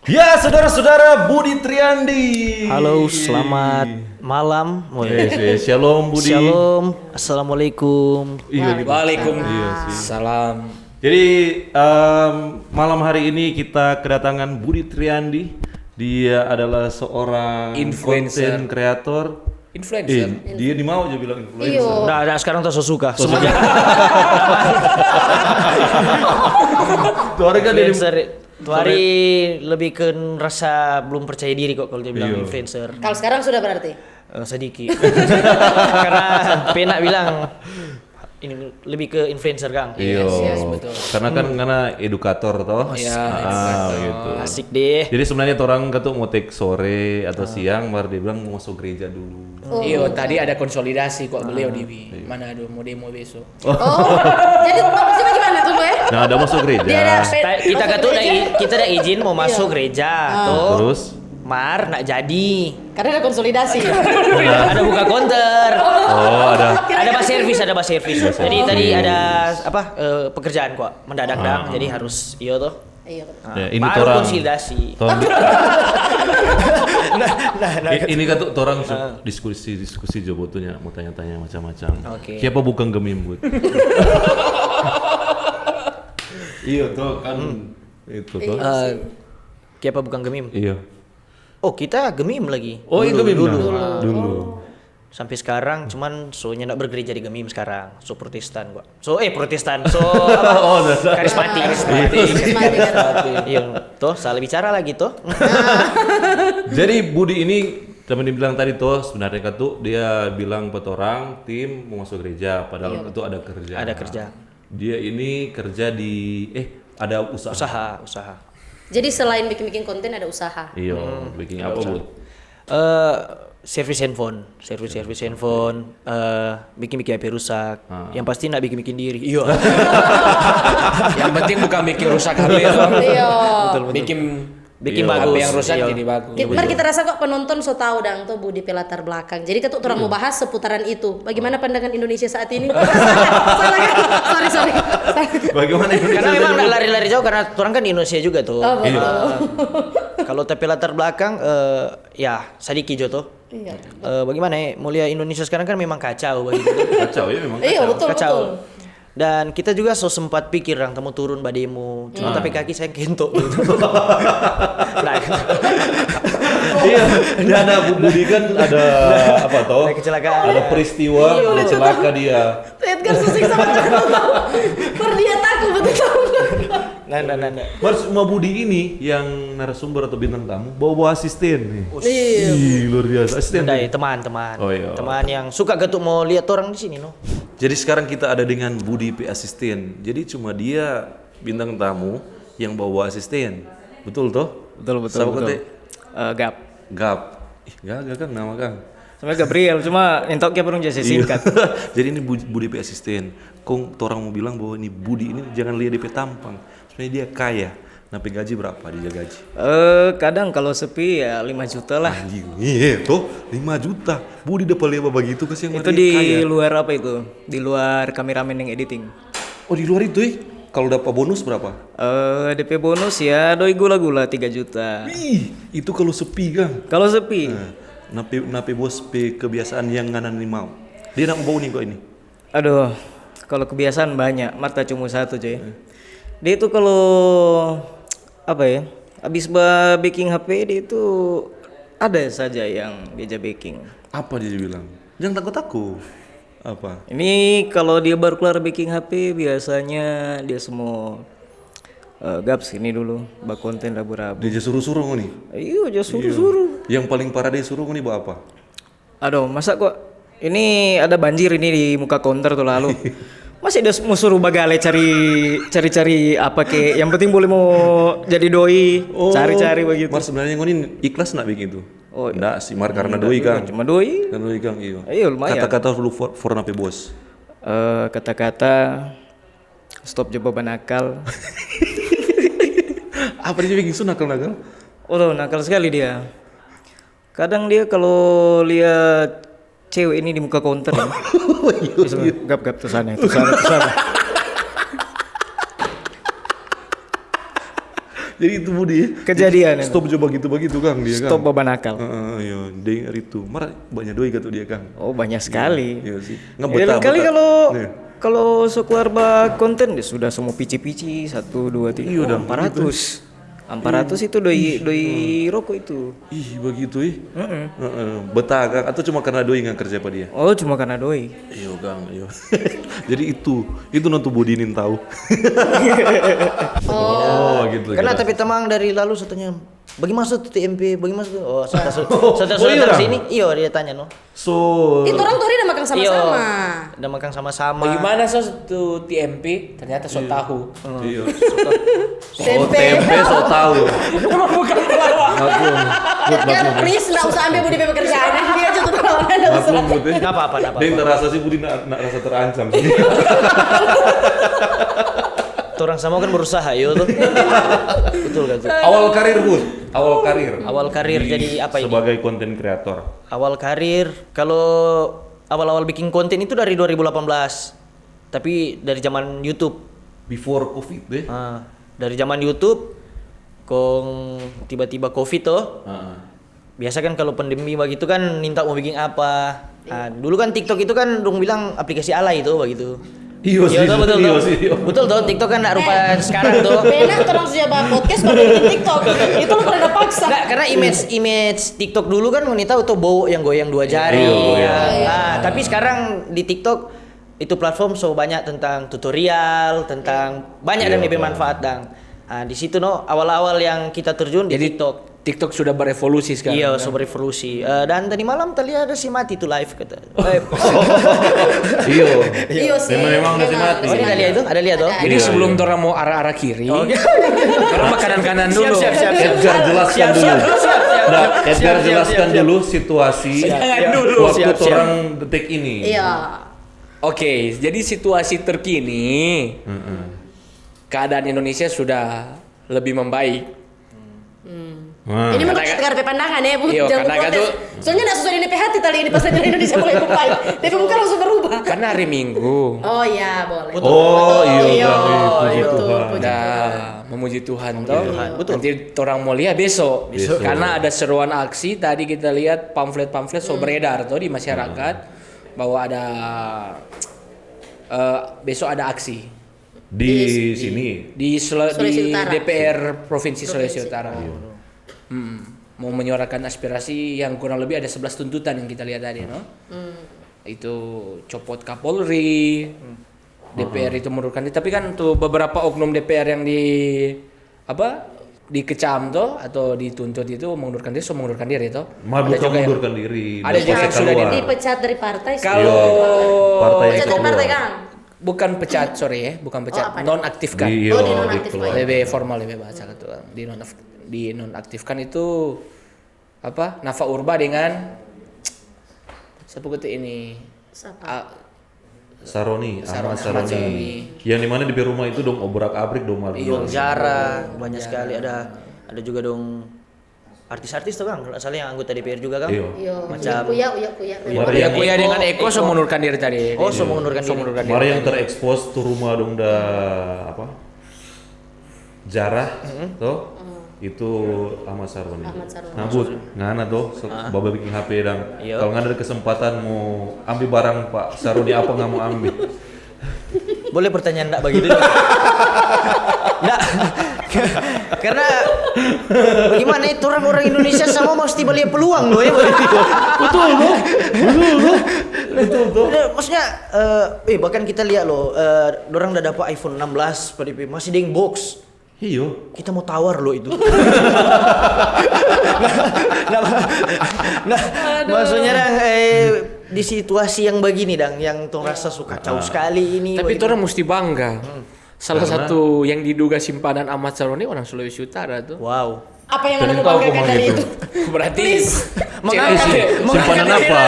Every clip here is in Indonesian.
Ya, saudara-saudara, Budi Triandi. Halo, selamat malam. Shalom Budi. Shalom, assalamualaikum. Waalaikumsalam. Jadi malam hari ini kita kedatangan Budi Triandi. Dia adalah seorang Influencer. content creator. Influencer. Dia di mau aja bilang influencer. Iyo. Nah, sekarang tuh suka. Tuh orang kan dia Influencer. Tuh hari lebih ke rasa belum percaya diri kok kalau dia bilang Iya. influencer. Kalau sekarang sudah berarti? Sedikit. Karena Pena bilang ini lebih ke influencer, Kang. Iya, betul. karena kan karena edukator toh. Gitu. Asik deh. Jadi sebenarnya orang ketuk mau take sore atau siang, baru dia bilang mau masuk gereja dulu. Iya, tadi ada konsolidasi kok beliau di mana ada mau demo besok. Oh, jadi maksudnya gimana tuh, Boy? Nah, ada masuk gereja. Dia ada Kita masuk kata gereja? kita ada izin mau masuk gereja tuh. Terus Mar nak jadi. Karena ada konsolidasi. Ada buka counter. ada Ada bus service. Jadi tadi ada pekerjaan kok mendadak jadi harus tuh. Iya. ya, ini Baru orang konsolidasi. ini kan tuh orang diskusi jobotunya mau tanya-tanya macam-macam. Oke. Siapa bukan gemim buat? Iya tuh kan itu tuh. Siapa bukan gemim? Iya. Oh, kita gemim lagi. Oh, itu gemim dulu. dulu. Sampai sekarang cuman soalnya nak bergereja di gemim sekarang. So Protestan gua. Protestan. So apa? Oh, karismatik. Iya, tuh salah bicara lagi tuh. Jadi Budi ini teman dibilang tadi tuh sebenarnya kan tuh dia bilang buat orang tim mau masuk gereja padahal itu ada kerja. Ada kerja. Dia ini kerja di ada usaha. Usaha. Jadi selain bikin-bikin konten ada usaha. Iya, bikin apa Bud? Servis handphone, bikin HP rusak. Yang pasti nak bikin diri. Iya. Yang penting bukan bikin rusak HP dong. Iya. Bikin HP bagus. yang rusak Iya. jadi bagus. Mari kita rasa kok penonton so tahu dang tuh Budi pelatar belakang. Jadi kita orang mau bahas seputaran itu. Bagaimana pandangan Indonesia saat ini? Salah kan? Sorry. Bagaimana Indonesia? Karena memang nggak lari-lari jauh karena orang kan di Indonesia juga tuh. Oh, betul. Kalau tapi latar belakang ya Sadiki Joto. Iya. Bagaimana ya? Mulia Indonesia sekarang kan memang kacau begitu. Kacau ya memang. Iya, betul. Dan kita juga sempat pikir orang temu turun bademu. Cuma tapi kaki saya kentok gitu. Nah, Iya, dia ada Budi kan ada apa toh? Ada kecelakaan. Ada peristiwa dia celaka dia. Edgar susik sama dia takut betul. Nah. Mas sama Budi ini yang narasumber atau bintang tamu bawa asisten nih. Iya. Ih, luar biasa asisten. Andai teman-teman. Oh, iya. Teman yang suka getuk mau lihat orang di sini no. Jadi sekarang kita ada dengan Budi P asisten. Jadi cuma dia bintang tamu yang bawa asisten. Betul toh? Betul. Gap. Gap. Ih, gak Kang nama Kang. Sama Gabriel, cuma entoknya perlu jadi singkat. Jadi ini Budi P asisten. Kong orang mau bilang bahwa ini Budi ini jangan lihat DP tampang. Sebenarnya dia kaya. Napi gaji berapa dia gaji? Kadang kalau sepi ya 5 juta lah. Iya tuh 5 juta. Budi dapat leba begitu ke yang Itu di luar apa itu? Di luar kameramen yang editing. Oh di luar itu kalau dapat bonus berapa? DP bonus ya doi gula-gula 3 juta. Ih, itu kalau sepi Kang. Kalau sepi, Napi bos P kebiasaan yang nganan ini mau. Dia nak bau nih kok ini. aduh, kalau kebiasaan banyak, mata cuma satu coy. Dia itu kalau apa ya? Habis baking HP dia itu ada saja yang diajak baking. Apa dia bilang? Jangan takut-takut. Apa? Ini kalau dia baru keluar baking HP biasanya dia semua gaps ini dulu bak konten rabu-rabu. Dia suruh-suruh nih. Iya, dia suruh-suruh. Yang paling parah dia suruh nih buat apa? Aduh, masa kok ini ada banjir ini di muka counter tuh lalu. Masih dia mau suruh bagale cari apa ke? Yang penting boleh mau jadi doi, cari-cari begitu. Mar sebenarnya ngonin ikhlas nak bikin itu. Oh, iya. Enggak sih Mar karena doi Kang. Cuma doi. Karena doi Kang iya. Iya, lumayan. Kata-kata dulu for napi bos. Kata-kata stop jawaban nakal. Apa dia bikin su nakal-nakal? Oh, nakal sekali dia. Kadang dia kalau lihat cewek ini di muka counter ya. Gap tuh sana. Jadi itu Budi. Kejadian itu. Stop coba begitu Kang dia Kang. Stop beban akal. Iya, dia itu. Marah banyak doi kata dia Kang. Oh banyak sekali. Iya sih. Ya, kali kalau Nih. kalau sekeluar bah konten dia sudah semua pici-pici 1 2 3 Iya, udah 400. 400 itu doi rokok itu. Ih, begitu betah Kang atau cuma karena doi nggak kerja apa dia? Oh cuma karena doi. Iya Kang, iya. Jadi itu nonton Budinin tahu. Oh, gitu. Karena kira. tapi temang dari lalu satunya bagi masuk tuh TMP, bagi masuk tuh. Oh, sudah iya, dari Kang? sini. Iya, dia tanya no. So, Itu orang tuh udah makan sama-sama. Udah makan sama-sama. Bagaimana tuh TMP? Ternyata so tahu. iya. Tempe. So tahu. Bukan pelawak. Ya, please nggak usah ambil Budi pekerjaan. Dia aja tuh kalau ada usah. Maklum Bud. Enggak apa-apa. Dia terasa sih Budi nak rasa terancam sih. Orang sama kan berusaha yo tuh. Betul kan tuh. Awal karir Bud. Awal karir jadi apa ini? Sebagai konten kreator. Awal karir kalau awal-awal bikin konten itu dari 2018. Tapi dari zaman YouTube. Before Covid deh. Dari zaman YouTube kong tiba-tiba Covid tuh. Biasa kan kalau pandemi begitu kan minta mau bikin apa. Dulu kan TikTok itu kan dong bilang aplikasi alay itu begitu. Iya sih. betul Iya tuh. sih. Betul tuh TikTok kan enggak rupa sekarang tuh. Benar terus dia bahas podcast baru bikin TikTok. Itu lu pernah paksa. Enggak, karena image TikTok dulu kan wanita tuh bau yang goyang 2 jari. Tapi sekarang di TikTok itu platform so banyak tentang tutorial, tentang banyak dan lebih manfaat dan di situ awal-awal yang kita terjun di Jadi TikTok. TikTok sudah berevolusi sekarang. Iya, kan? so berevolusi. Dan tadi malam terlihat ada si mati tuh live kata. Iya sih. Memang udah mati. Oh, ada lihat itu? Ada lihat tuh? Jadi Iya, sebelum orang mau arah-arah kiri, orang mau kanan-kanan dulu. Siap. Edgar jelaskan dulu. Nah, Edgar jelaskan dulu situasi dulu. waktu Siap. orang detik ini. Iya. Oke, jadi situasi terkini, keadaan Indonesia sudah lebih membaik. Ini menurut KRP pandangan ya, Bu. Iya, Jangan karena protes. tuh- Soalnya enggak sesuai dengan hati tadi ini pas dari Indonesia mulai membaik. DP muka langsung berubah. Karena hari Minggu, Oh iya, boleh. Oh iya Iya, Kang, puji itu, Tuhan. puji udah memuji Tuhan toh. Nanti orang mau lihat besok. Karena ada seruan aksi. Tadi kita lihat pamflet-pamflet so beredar toh di masyarakat bahwa ada besok ada aksi Di sini. di Sulawesi Utara. DPR Provinsi Sulawesi Utara. Mau menyuarakan aspirasi yang kurang lebih ada 11 tuntutan yang kita lihat tadi, no? Itu copot Kapolri, DPR itu mundurkan diri. Tapi kan tuh beberapa oknum DPR yang dikecam tuh atau dituntut itu mengundurkan diri, mengundurkan diri tuh. Bukan mengundurkan diri. ada juga yang sudah Dipecat dari partai. Kalau Partai Pecat dari partai, Kang. bukan pecat, sorry ya, bukan pecat, apa nih? nonaktifkan. Iya, Oh, dinonaktifkan. gitu. Lebih formal, lebih bahasa gitu. Dinonaktifkan itu apa? Nafa Urba dengan siapa gitu ini? Siapa? Saroni, Ahmad Saroni. Saroni. Yang dimana di rumah itu dong obrak-abrik dong malu. Dong jarang, banyak sekali ada juga dong artis-artis tuh Kang, kalau salah yang anggota DPR juga Kang. Iya. Iya, Macam- Uya. Ya kuya dengan Eko so mengundurkan diri tadi. Oh, so mengundurkan diri. Kemarin yang terekspos tuh rumah dong apa? Jarah tuh. Itu Ahmad Saroni. Ngabut, ngana tuh, baba bikin HP dang. Iya. Kalau nggak ada kesempatan mau ambil barang Pak Saroni apa nggak mau ambil? Boleh pertanyaan enggak begitu? Enggak. Karena gimana itu orang-orang Indonesia sama mesti balik peluang loh ya. Betul loh. Maksudnya bahkan kita lihat loh, orang udah dapat iPhone 16 PDP masih deng box. Iyo. Kita mau tawar loh itu. Maksudnya dang di situasi yang begini dang, yang tong rasa suka kacau sekali ini. Tapi itu orang mesti bangga. Salah satu yang diduga simpanan Ahmad Saroni orang Sulawesi Utara tuh. Wow. Apa yang Anda Jadi tahu banggakan kok dari gitu. itu? Berarti Mengangkat Simpanan apa?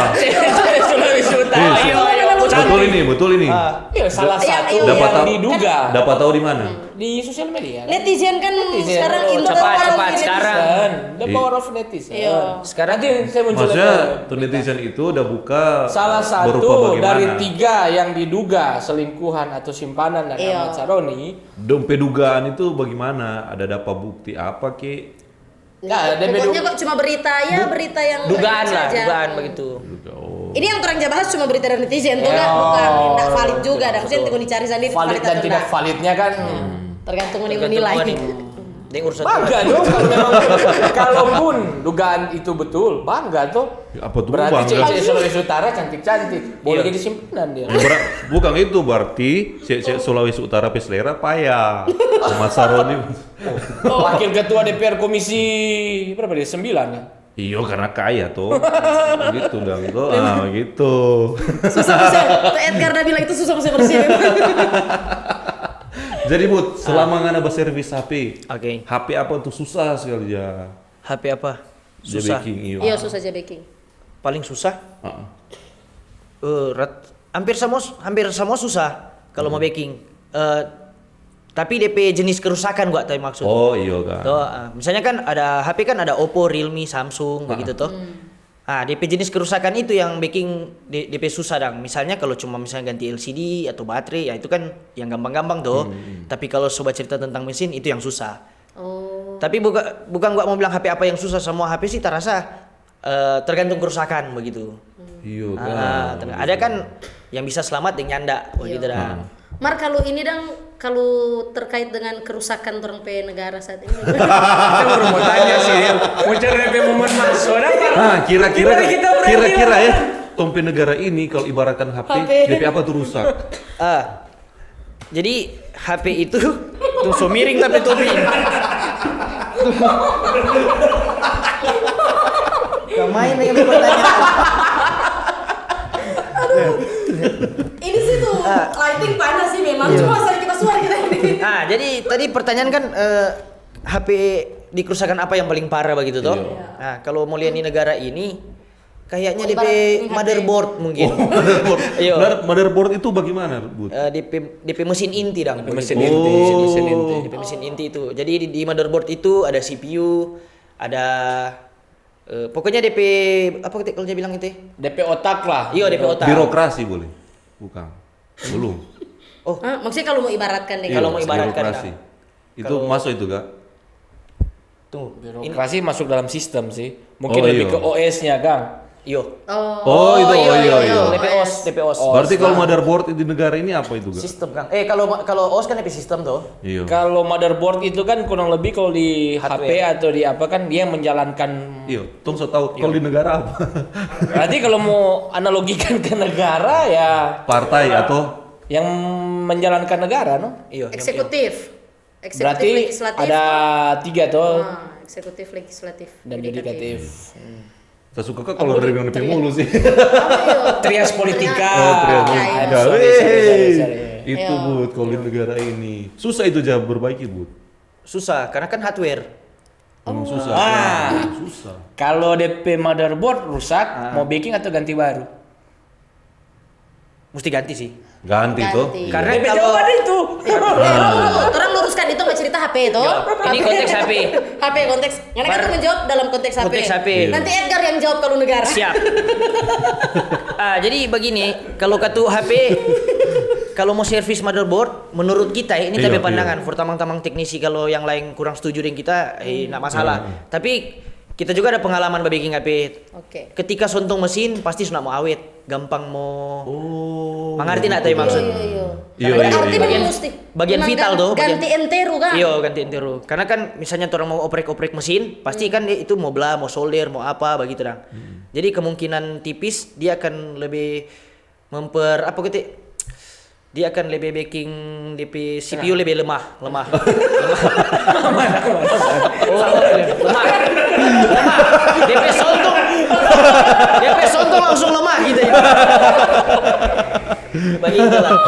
Sulawesi Utara. Iya, Iya, iya. mau cantik. betul ini. Iya, salah Iya, satu iya, Dapat yang tahu. diduga Dapat tahu di mana? di sosial media. Netizen kan sekarang Oh, itu cepat sekarang. The power of netizen. Iya. Sekarang Nanti saya muncul Maksudnya tuh netizen itu udah buka salah berupa satu bagaimana? dari 3 yang diduga selingkuhan atau simpanan dari Iya. Ahmad Saroni. Dompet dugaan itu bagaimana? Ada dapat bukti apa ke? Enggak, ada Pokoknya kok cuma berita ya, berita yang dugaan lah, saja. dugaan begitu. Oh. Ini yang orang bahas cuma berita dari netizen tuh kan, bukan tidak valid juga. Dan maksudnya tunggu dicari sendiri valid dan atau tidak enggak. validnya kan. Tergantung menilai. Ini urusan Bangga dong kalau memang kalaupun dugaan itu betul, bangga tuh. Ya, apa tuh Berarti bangga? cewek Sulawesi Utara cantik-cantik, boleh Iya. jadi simpanan dia. Bukan itu berarti cek Sulawesi Utara peselera payah. Mas Saroni. Wakil ketua DPR Komisi berapa dia? 9 ya? Iya karena kaya tuh. Gitu dong itu. Ah gitu. Susah bersih. Tuh Edgar udah bilang itu susah bersih. Jadi Bud, selama nggak ada servis HP, Oke. HP apa tuh susah sekali ya. HP apa? Dia Susah. baking, iya. Iya susah aja baking. Paling susah? Ah, Hampir semua susah kalau mau baking. Tapi DP jenis kerusakan gua tadi maksud. Oh iya kan. Tuh, misalnya kan ada HP kan ada Oppo, Realme, Samsung begitu tuh. DP jenis kerusakan itu yang baking DP susah dong. Misalnya kalau cuma misalnya ganti LCD atau baterai ya itu kan yang gampang-gampang tuh. Tapi kalau sobat cerita tentang mesin itu yang susah. Oh. Tapi bukan gua mau bilang HP apa yang susah, semua HP sih terasa tergantung kerusakan begitu. Iya kan. Ada kan yang bisa selamat dengan nyanda begitu dah. Mar kalau ini kalau terkait dengan kerusakan orang pe negara saat ini. Kita baru mau tanya sih, mau cari DP momen masuk Nah, kira-kira Kita berhenti ya, tompe negara ini kalau ibaratkan HP, DP apa tuh rusak? Jadi HP itu tuh so miring tapi topi. Gak main dengan pertanyaan. Ini sih tuh lighting panas sih memang. Cuma asal kita suara kita ini. Jadi tadi pertanyaan kan HP di kerusakan apa yang paling parah begitu toh? Iya. Nah, kalau mau lihat di negara ini kayaknya DP ibarat motherboard mungkin. Iya. Motherboard itu bagaimana, Bud? DP mesin inti dong. mesin begitu. inti, mesin inti. DP mesin inti itu. Jadi di motherboard itu ada CPU, ada pokoknya DP apa kalau dia bilang itu? DP otak lah. Iya, DP otak. Birokrasi boleh? Bukan. Belum. Maksudnya kalau mau ibaratkan deh. Kalau mau ibaratkan, birokrasi. Itu masuk itu gak? Tuh. Birokrasi masuk dalam sistem sih. Mungkin Oh, lebih iya. ke OS-nya, Gang. Iya. Oh, itu iya. DP OS. Berarti kalau motherboard di negara ini apa itu, Gak? Sistem kan. Kalau OS kan DP sistem tuh. Iya. Kalau motherboard itu kan kurang lebih kalau di HP Hardware. atau di apa kan dia menjalankan. Iya, tong so tahu kalau di negara apa? Berarti kalau mau analogikan ke negara ya Partai atau yang menjalankan negara, no? Iya. Eksekutif. Berarti legislatif. ada 3 tuh Eksekutif, legislatif, dan yudikatif. saya suka kan kalau dari yang DP mulu sih. Trias politika. Trias politika. Sorry. Itu Bud, kalau di negara ini susah itu aja berbaiki Bud. Susah karena kan hardware. Susah. Susah. Kalau DP motherboard rusak, mau baking atau ganti baru? Mesti ganti sih. Ganti tuh. Ganti. Karena DP kalau jawaban itu. Orang luruskan itu nggak cerita HP itu. ini konteks HP. HP konteks. Karena kita menjawab dalam konteks HP. Konteks HP. Nanti Edgar yang jawab kalau negara. Siap. Jadi begini, kalau kartu HP kalau mau servis motherboard, menurut kita ini Iya, tapi pandangan, tamang-tamang teknisi kalau yang lain kurang setuju dengan kita, nggak masalah. Tapi kita juga ada pengalaman baking HP. Oke. Ketika sontong mesin pasti sudah mau awet, gampang mau. Oh. Mengerti nak tadi maksud? Iya, Berarti iya. memang mesti bagian memang vital tuh, Ganti enteru kan? Iya ganti enteru. Karena kan misalnya orang mau oprek mesin, pasti kan dia itu mau belah, mau solder, mau apa begitu dong. Jadi kemungkinan tipis dia akan lebih dia akan lebih baking DP CPU lebih lemah. Lemah. DP sontong langsung lemah gitu ya. Begitulah.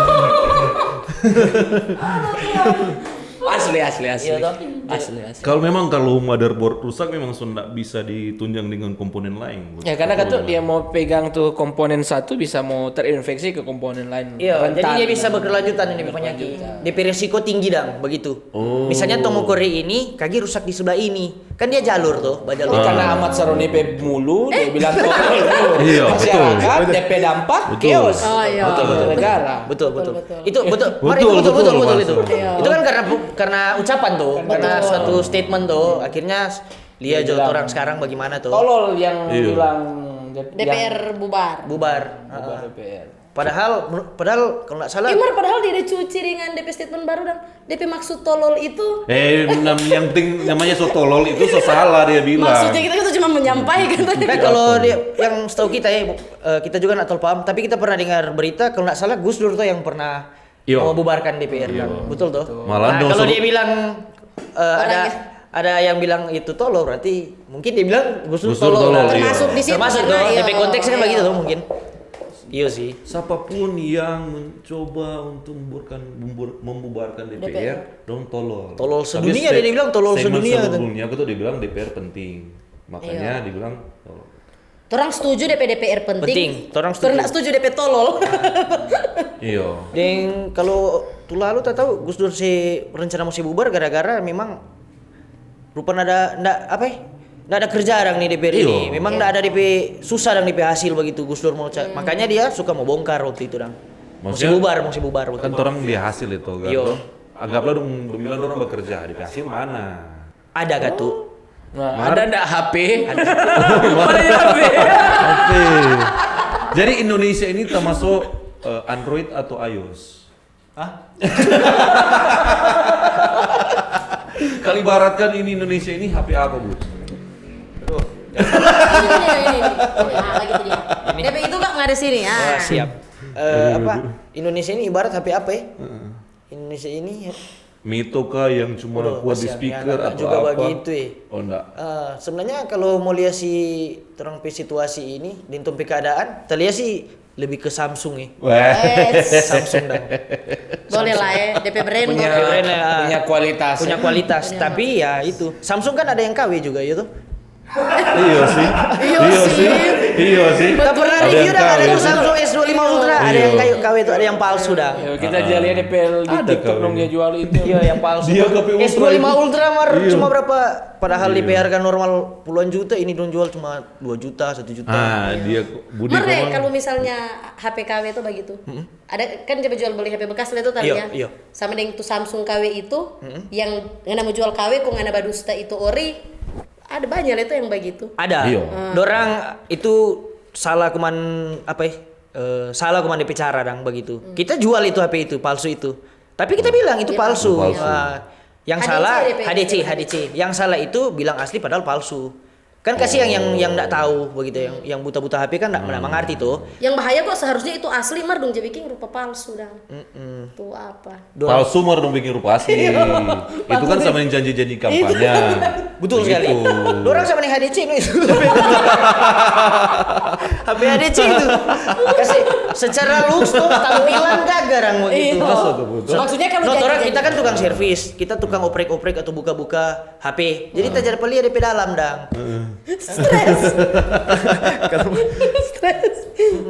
Asli. Iya toh. Asli. Kalau motherboard rusak memang sudah bisa ditunjang dengan komponen lain. Ya karena kan tuh dia mau pegang tuh komponen satu bisa mau terinfeksi ke komponen lain. Iya, jadi Rentan. dia bisa berkelanjutan ini penyakit. DP resiko tinggi dang, begitu. Misalnya tomokore ini kaki rusak di sebelah ini, kan dia jalur tuh, Ini karena Ahmad Saroni pe mulu, dia bilang tolol tuh. Iya, Masyarakat, DP dampak, chaos. Oh, iya. Betul. Negara. Betul. Itu betul. Betul, Itu. Iya. Itu kan karena ucapan tuh, karena suatu statement tuh, akhirnya lihat Dia bilang, orang sekarang bagaimana tuh. Tolol yang Iya. bilang DPR bubar. Bubar. bubar DPR. Padahal kalau nggak salah Imar padahal dia ada cuci dengan DP statement baru dan DP maksud tolol itu yang penting namanya so tolol itu so salah dia bilang. maksudnya kita itu cuma menyampaikan tadi. nah, kalau dia yang setahu kita ya kita juga nggak tahu paham, tapi kita pernah dengar berita kalau nggak salah Gus Dur tuh yang pernah Iya. mau bubarkan DPR kan. Betul tuh. Malah Nah, dong, kalau so- dia bilang ada yang bilang itu tolol, berarti mungkin dia bilang Gus Dur Gus Dur tolol. tolol, iya. Termasuk di situ. Termasuk tuh, karena, DP iya. konteksnya kan Iya. begitu tuh mungkin. Iya sih. Siapapun yang mencoba untuk membubarkan DPR, dong tolol. Tolol Tapi sedunia, dia bilang tolol statement sedunia. Sebelumnya aku tuh dibilang DPR penting, makanya dibilang tolol. Torang setuju DP DPR penting. Penting, torang setuju. Torang setuju DP tolol. Iya. Dan kalau tuh lalu tak tahu Gus Dur si rencana mau si bubar gara-gara memang rupanya ndak ada kerja dang nih DPR ini. Iya. Memang ndak ada DP susah dang DP hasil begitu Gus Dur mau makanya dia suka mau bongkar waktu itu dang. Mau si Maksudnya- bubar waktu Kan itu. orang dia hasil itu kan. Iya. Toh. Anggaplah dong bilang orang bekerja di hasil mana? Ada gak tuh? Nah, ada ndak HP? Mana HP? Oke. Jadi Indonesia ini termasuk Android atau iOS? Kalau ibaratkan ini Indonesia ini HP apa, Bu? ini. Ah, lagi tuh dia. DP itu nggak ada sini ya. Wah, siap. Indonesia ini ibarat HP apa ya? Indonesia ini Mito kah yang cuma kuat di kasihan, speaker ya, atau juga apa? begitu ya. Oh enggak. Sebenarnya kalau mau lihat si terang situasi ini di tumpi keadaan, terlihat sih lebih ke Samsung ya. Wah. Samsung dong. Boleh lah ya. DP brand Punya boleh. Keren ya. punya kualitas. Punya kualitas, tapi ya itu. Samsung kan ada yang KW juga ya tuh. Iya sih. Iya sih. Kita pernah Ada review yang dah ada KW. tuh Samsung S25 Ultra, ada yang kayak KW itu, ada yang palsu dah. Ya, kita lihat DPL di Ada TikTok kau dong ini. dia jual itu. Iya, yang palsu. Dia KW Ultra S25 itu. Ultra mar Iya. cuma berapa? Padahal di harga normal puluhan juta, ini dong jual cuma 2 juta, 1 juta. Dia Budi Mer deh, ngomong, kalau misalnya HP KW itu begitu. Ada kan dia jual beli HP bekas lah itu tadi Iya, ya. iya. Sama dengan itu Samsung KW itu yang ngana mau jual KW kok ngana badusta itu ori. Ada banyak lah itu yang begitu. Ada. Iya. Dorang itu salah kuman apa ya? Salah kuman DP cara dang begitu. Kita jual itu HP itu palsu itu. Tapi kita bilang itu palsu. Palsu. Yang HDC salah DP. HDC. Yang salah itu bilang asli padahal palsu. Kan kasihan yang enggak tahu begitu yang buta-buta HP kan enggak mengerti tuh. Yang bahaya kok seharusnya itu asli mar dong jadi bikin rupa palsu dong. Tuh apa? palsu mar dong bikin rupa asli. Itu kan sama yang janji-janji kampanye. Betul sekali. Begitu. Dorang sama nih HDC itu. HP HDC itu. Kasih secara looks tuh tampilan garang begitu. Masa tuh, Bu? Maksudnya kalau No, orang jadi- kita kan tukang servis, kita tukang oprek-oprek atau buka-buka HP. Jadi kita jadi peli di dalam dang. stres.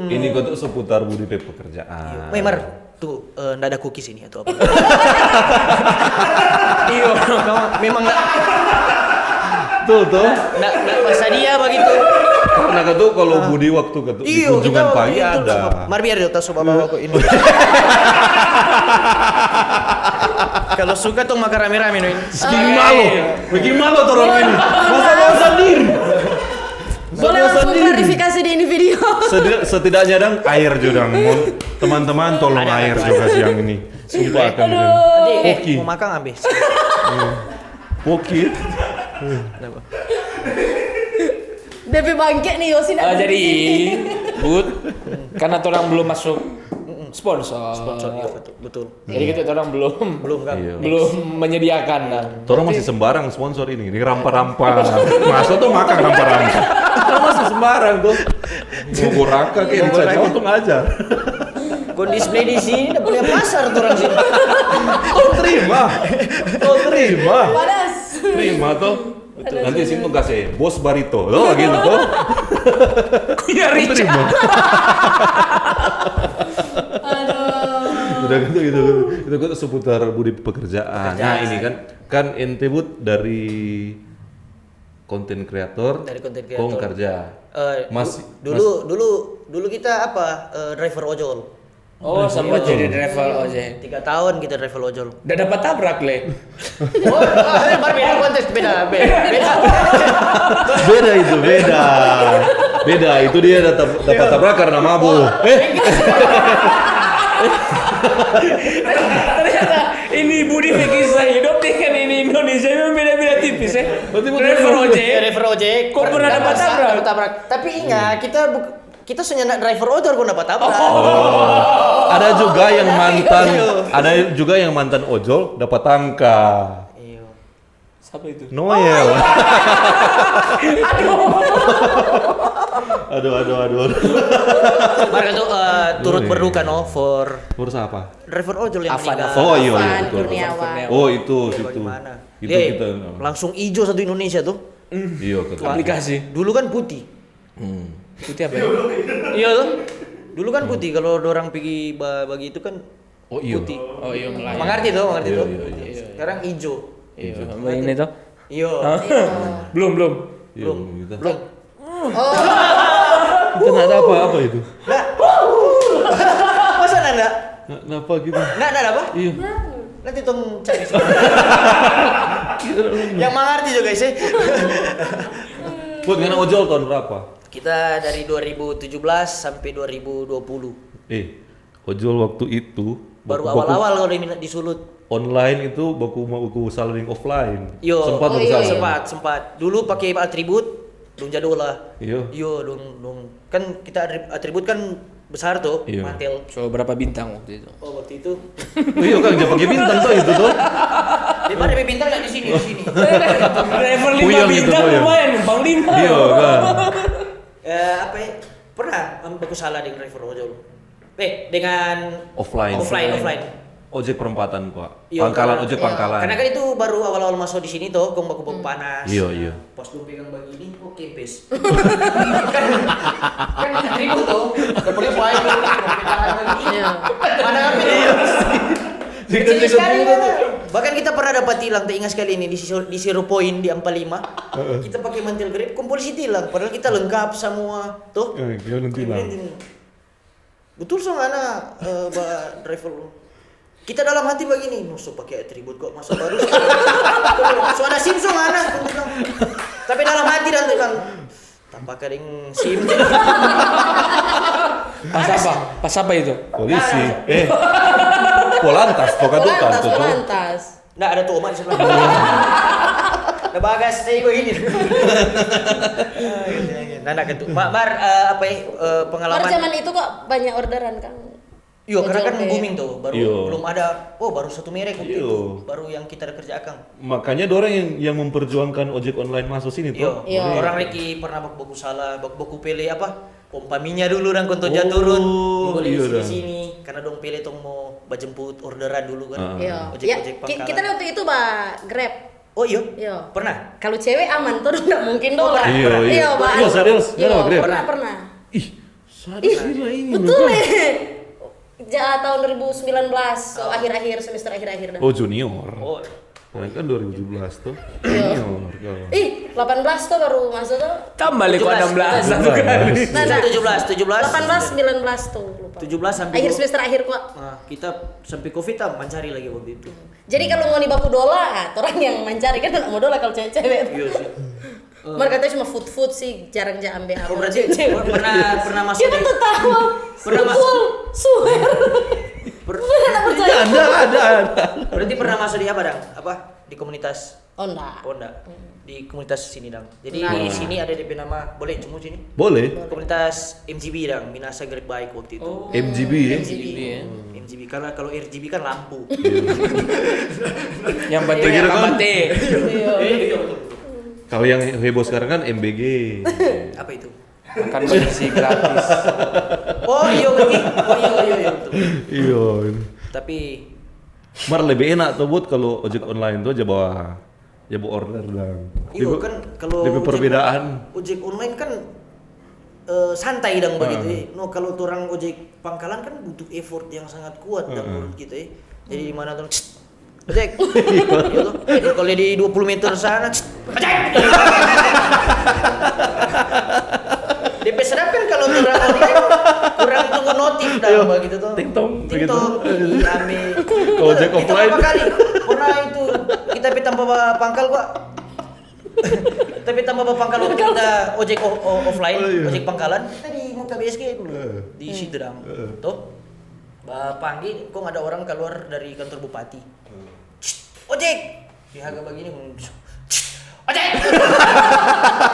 Ini kok tuh seputar Budi pe pekerjaan. Memang tuh ndak ada cookies ini atau apa? Iya. Memang ndak Tuh. masa dia begitu. Karena tuh kalau Budi waktu ke di Iyo, kunjungan kita pagi itu ada. Mar biar dia tahu bawa kok ini. Kalau suka tuh makan rame-rame nih. Bikin malu tuh orang ini. Masa mau sendiri. Boleh langsung klarifikasi di ini video. Setidaknya dong air juga mohon teman-teman tolong air juga siang ini. Sumpah akan Poki. Mau makan habis. Poki. DP bangke nih Yosi nggak Jadi ngerti. Bud, karena orang belum masuk sponsor. Iya, betul. Jadi kita orang Belum kan? Iya. belum menyediakan dan Orang masih sembarang sponsor ini rampa-rampa. Masa tuh makan rampa-rampa. Orang masih sembarang tuh. Mau goraka kayak dicaci untung aja. Kon display di sini udah punya pasar tuh orang sini. Kau terima. Panas. terima tuh. Nanti situ kasih bos barito, loh gitu tuh. Punya Richard. Udah gitu itu kan seputar budi pekerjaan. Nah ini kan ente Bud dari konten kreator, kong kerja. Dulu kita apa? Driver ojol. Oh, sempat jadi driver ojek. 3 tahun kita driver ojol. Udah dapat tabrak, Le. Oh, beda konteks, beda. Beda itu, beda itu dia dapat tabrak karena mabuk. Ternyata ini Budi kisah hidup dengan ini Indonesia memang beda-beda tipis ya. Driver ojek. Kok pernah dapat tabrak? Tapi ingat kita senyanak driver ojol kok dapat tabrak. Ada juga yang mantan ojol dapat tangka. Iya. Siapa itu? Noel. Aduh. Mereka tuh turut berduka for Urus apa? driver ojol yang Afan, meninggal. Oh iya Afan betul. Kurniawan. Oh itu situ. Bagaimana? Itu Dia kita. langsung hijau satu Indonesia tuh. Iya ketua. Aplikasi. Dulu kan putih. Putih apa ya? Iya tuh. Dulu kan putih kalau orang pergi bagi itu kan Oh iya. putih. Oh iya, Melayu. Mengerti tuh. Iya. Sekarang hijau. Iya, ini tuh. Iya. Belum. Iya, gitu. Belum. Kita nggak ada apa itu. Masa nanda? Kenapa gitu? Nggak apa? Iya. Nanti tong cari. Yang mengerti juga sih. Buat ngana ojol tahun berapa? Kita dari 2017 sampai 2020. Ojol waktu itu Baru baku awal-awal kalau disulut. online itu baku saling offline. Yo, Sempat oh, bersama. sempat. Dulu pakai atribut, dong jadul lah. Iya. Dong kan kita atribut kan besar tuh, Iya. mantel. So berapa bintang waktu itu? Oh waktu itu. Iya kan jangan pakai bintang tuh itu tuh. Dia pada bintang nggak di sini. Driver 5 Puyeng itu, bintang puyeng. lumayan, numpang 5. Iya kan. Apa ya? Pernah aku salah dengan driver ojol. Dengan Offline. Ojek perempatan Pak. Iya, Pangkalan karena- ojek pangkalan. Karena kan itu baru awal-awal masuk di sini tuh, kong baku panas. Iya. Pas lu pegang begini, kok kempes. kan ribut tuh, gak boleh fly tuh, pegangan begini. Iya. Mana ngambil? Kecil sekali kan. Bahkan kita pernah dapat tilang, tak ingat sekali ini di 0 point di 45. Kita pakai mantel grip, kong polisi tilang. Padahal kita lengkap semua tuh. Iya nanti lah. Betul so anak driver lu. Kita dalam hati begini, musuh pakai atribut kok masa baru. So ada SIM so anak. Tapi dalam hati dan bilang tanpa kadang SIM. Pas apa itu? Polisi. Polantas pokoknya tuh kan tuh. Polantas. Nggak ada tuh Omar di sebelah. Ada bagas saya kok ini. Nah, gitu. Mar Baru pengalaman. zaman itu kok banyak orderan kan. Iya, karena kan Ojol booming tuh, baru Iya. belum ada. Oh, baru satu merek waktu Iya. itu, baru yang kita kerjakan. Makanya dorang yang memperjuangkan ojek online masuk sini tuh. Iya, Iya. orang Reki pernah baku salah, baku pele apa? Kompaminya dulu dan kontoja turun. Boleh iya di dah. sini karena dong pele tong mau bajemput orderan dulu kan. Iya. Ojek-ojek pangkalan. Kita waktu itu Grab. Oh iya. Iya. Pernah. Kalau cewek aman tuh nggak mungkin dong. pernah. Iya. Pak. Iya, serius? Iya, Kenapa Grab? pernah. Ih, sadis gila ini. Betul tahun 2019, so akhir-akhir semester akhir-akhir dah. Oh junior. Oh. Nah, kan 2017 tuh. Junior. kalau. 18 tuh baru masuk tuh. Tambah lagi 16 satu kali. Nah, 17. 18 19 tuh lupa. 17 sampai Akhir semester akhir kok. Nah, kita sampai Covid mencari lagi waktu itu. Jadi kalau mau baku dola, orang yang mencari kan nggak mau dola kalau cewek-cewek. Iya sih. Mereka katanya cuma food sih, jarang ambil HP. Oh, berarti pernah masuk Kita di tuh tahu. Pernah Betul. Swear. Nggak percaya. Ada. Berarti pernah masuk di apa, Dang? Apa? Di komunitas Oh enggak. Oh enggak. Di komunitas sini, Dang. Jadi Nah. di sini ada DP nama, boleh cuma sini. Boleh. Komunitas MGB, Dang. Minasa Grab Bike waktu itu. MGB ya. MGB karena kalau RGB kan lampu. Yang pentingnya Kira-kira kan- KBT. Iya betul. Kalau yang heboh sekarang kan MBG. Apa itu? Makan berisi gratis. Oh iya betul. Oh iya betul. Iya. Tapi Mar lebih enak tuh buat kalau ojek online tuh aja bawa Ya bu order dong. Iya kan kalau DP perbedaan. ojek online kan santai dong begitu ya. No kalau orang ojek pangkalan kan butuh effort yang sangat kuat dan menurut kita ya. Jadi di mana tuh ojek. Gitu. Jadi kalau di 20 meter sana ojek. DP sedap kan kalau orang online kurang tunggu notif dah begitu tuh. Ting tong begitu. Rame. Kalau ojek Kita offline. berapa kali pernah itu kita tanpa pangkal gua. Tapi tanpa pangkal waktu kita ojek offline, ojek pangkalan, kita di muka BSG dulu, di situ dong. Tuh, panggil, kok ada orang keluar dari kantor bupati. Ojek, di harga begini, ojek,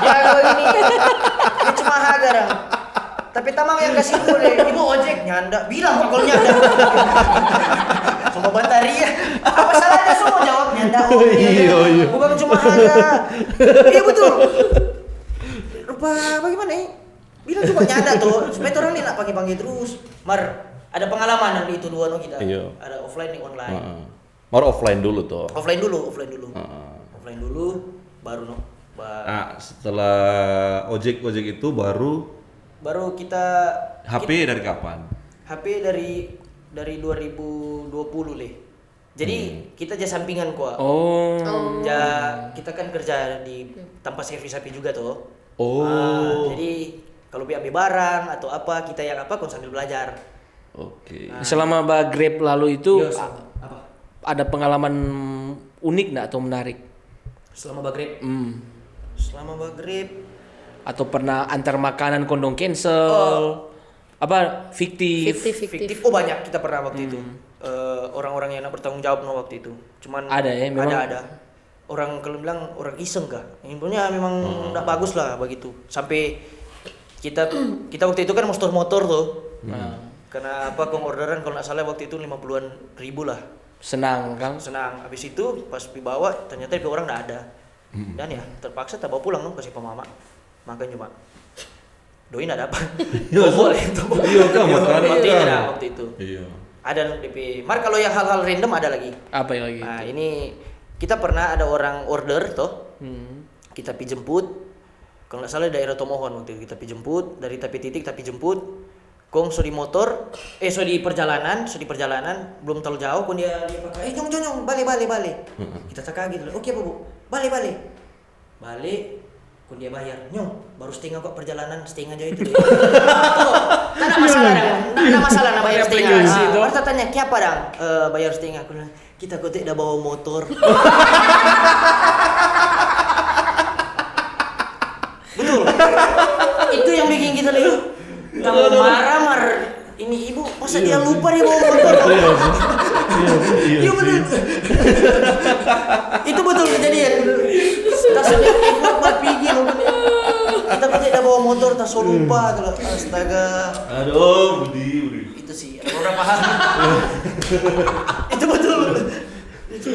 di harga begini, ini cuma harga dong. Tapi tamang yang kasih boleh, ibu ojek nyanda, bilang kalau nyanda. Sama Bantaria, apa salahnya semua jawab nyanda? Iya. Bukan cuma harga. Iya betul. Rupa bagaimana ya? Bilang cuma nyanda tuh, supaya orang ini nak panggil terus. Mar, ada pengalaman di itu dua kita. Iya. Ada offline nih online. Mau offline dulu tuh. Offline dulu. Offline dulu, baru no. Nah, setelah ojek itu Baru kita HP dari kapan? HP dari 2020 leh. Jadi kita aja sampingan kok. Kita kan kerja di tanpa servis HP juga tuh. Jadi kalau ambil barang atau apa kita yang apa sambil belajar. Oke. Selama Grab lalu itu Apa? ada pengalaman unik nggak atau menarik? Selama Grab. Selama Grab Atau pernah antar makanan kondong cancel? Apa fiktif? fiktif. Oh banyak kita pernah waktu itu. Orang-orang yang nak bertanggung jawab no waktu itu. Cuman Ada ya, memang. ada. Orang kalau bilang orang iseng kah? Infonya memang enggak bagus lah begitu. Sampai kita waktu itu kan motor tuh. Karena apa orderan kalau nggak salah waktu itu 50-an ribu lah. Senang kan? Senang. Habis itu pas dibawa ternyata orang enggak ada. Dan ya terpaksa tak bawa pulang dong kasih pemama. Makan cuma doi enggak dapat. Boleh itu. Iya kan makan. Waktu itu. Iya. Ada DP. Mar kalau yang hal-hal random ada lagi. Apa yang lagi? Nah, ini kita pernah ada orang order toh. Kita pi jemput. Kalau nggak salah daerah Tomohon waktu itu kita pi jemput dari tapi titik tapi jemput. Kong so di motor, so di perjalanan belum terlalu jauh kong dia pakai nyong balik. Kita tak kaget gitu. Oke Bu. Balik. Kong dia bayar. Nyong, baru setengah kok perjalanan setengah aja itu. Tidak masalah nak bayar setengah. Baru tanya, "Kiapa dang bayar setengah?" Aku bilang, "Kita kok tidak bawa motor." Betul. Itu yang bikin kita lihat. Kamu marah ini ibu masa dia lupa dia bawa motor. Iya betul. Itu betul kejadian. Tasnya ikut pergi kita kok tidak bawa motor tas lupa kalau astaga. Aduh, Budi. Itu sih orang paham. Itu betul.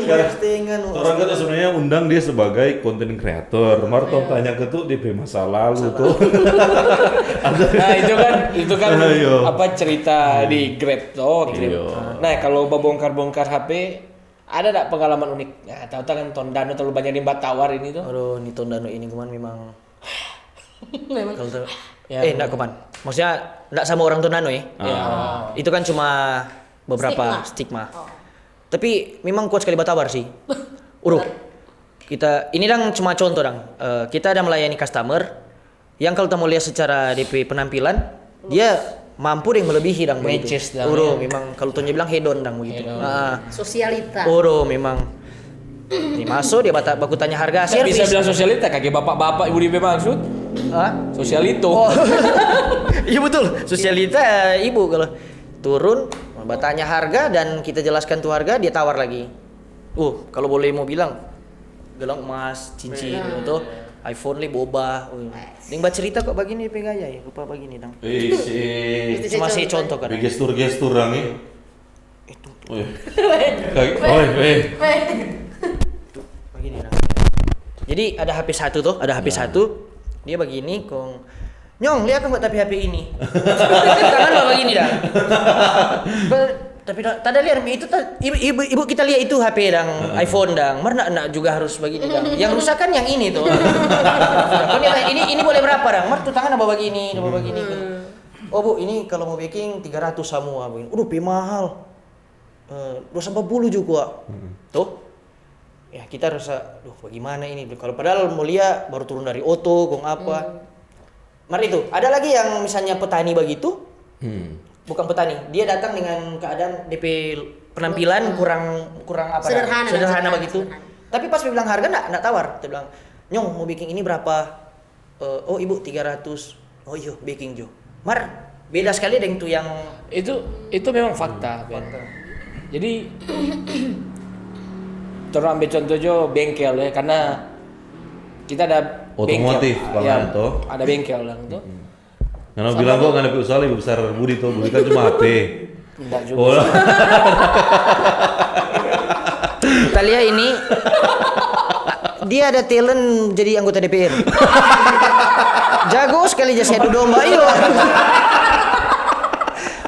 Orang kan sebenarnya undang dia sebagai konten kreator. Marto tanya ke tuh DP masa lalu tuh. Nah itu kan apa cerita di Grab tuh. Nah kalau bongkar HP ada tak pengalaman unik? Ya tahu kan Tondano terlalu banyak nimbat tawar ini tuh. Aduh, ini Tondano ini kemana memang. Kalau enggak kemana? Maksudnya enggak sama orang Tondano ya? Itu kan cuma beberapa stigma. Tapi memang kuat sekali Batawar sih. Kita ini dang cuma contoh dang. Kita ada melayani customer yang kalau kita mau lihat secara DP penampilan dia mampu yang melebihi dang begitu. Memang kalau tuanya bilang hedon dang begitu. Sosialita. Memang. Ini masuk dia baku tanya harga servis. Bisa bilang sosialita kakek bapak-bapak ibu DP maksud? Sosialito. Iya betul. Sosialita ibu kalau turun bertanya harga dan kita jelaskan tuh harga dia tawar lagi. Kalau boleh mau bilang gelang emas, cincin itu iPhone li boba. Ding cerita kok begini pegaya ya, lupa begini dang. Cuma saya contoh kan. Gestur dang ya. Itu. Begini dang. Jadi ada HP satu tuh, dia begini kong Nyong, lihat kan buat tapi HP ini. Tangan bawa begini dah. Tapi tadi lihat itu ibu kita lihat itu HP dang iPhone dang. Mar nak juga harus begini dang. Yang rusak kan yang ini tuh. Kau lihat ini boleh berapa dang? Mar tuh tangan apa begini, apa begini. Oh Bu, ini kalau mau baking 300 semua begini. Udah mahal. 240 juga. Tuh. Ya kita rasa, bagaimana ini? Kalau padahal mulia baru turun dari auto, gong apa. Mar itu, ada lagi yang misalnya petani begitu. Bukan petani, dia datang dengan keadaan DP penampilan kurang apa? Sederhana begitu. Tapi pas dia bilang harga enggak tawar. Dia bilang, "Nyong mau baking ini berapa?" "Oh, Ibu 300." "Oh iya, baking Jo." Mar, beda sekali dengan itu yang itu memang fakta. Jadi terus ambil contoh Jo bengkel ya, karena kita ada Otomotif bengkel. Ya, itu. ada bengkel lah tuh. Karena bilang kok nggak ada usaha lebih besar Budi tuh, Budi kan cuma HP. Enggak juga. Oh, kita lihat ini dia ada talent jadi anggota DPR. Jago sekali jadi adu domba iyo.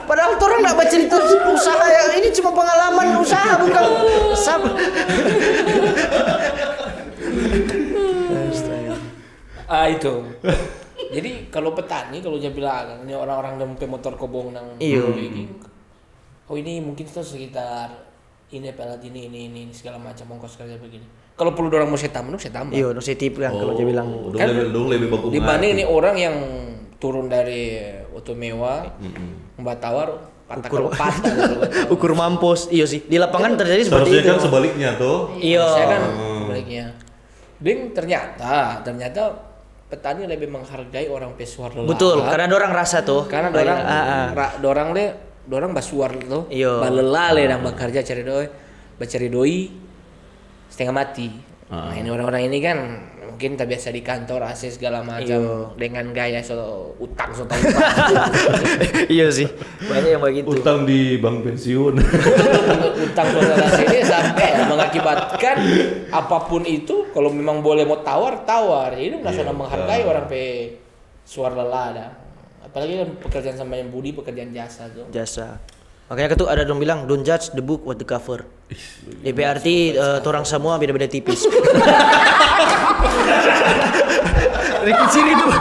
Padahal tuh orang nggak baca itu usaha ya, ini cuma pengalaman usaha bukan Itu. Jadi kalau petani kalau dia bilang ini orang-orang yang pakai motor kobong nang oh ini mungkin itu sekitar ini pelat ini segala macam ongkos kerja begini. Kalau perlu orang mau saya tambah. Iya, no setip kan kalau dia bilang. Kan lebih bagus. Dibanding ini orang yang turun dari auto mewah, mbak tawar ukur mampus. Iya sih. Di lapangan terjadi seperti Seharusnya itu. kan sebaliknya tuh. Iya. Saya kan sebaliknya. Ternyata petani lebih menghargai orang pesuar lelah. Betul, karena orang rasa tuh. Karena dorang basuar tuh. Iya. Balelah le dan bekerja cari doi setengah mati. Nah, ini orang-orang ini kan mungkin tak biasa di kantor AC segala macam dengan gaya utang. Iya sih. Banyak yang begitu. Utang di bank pensiun. Utang saudara sini sampai mengakibatkan apapun itu kalau memang boleh mau tawar. Ini nggak sudah menghargai orang pe suara lelah dah. Apalagi kan pekerjaan sama yang Budi pekerjaan jasa tuh. Jasa. Makanya tuh ada dong bilang don't judge the book what the cover. DP arti orang semua beda-beda tipis. Ricky Ciri tuh.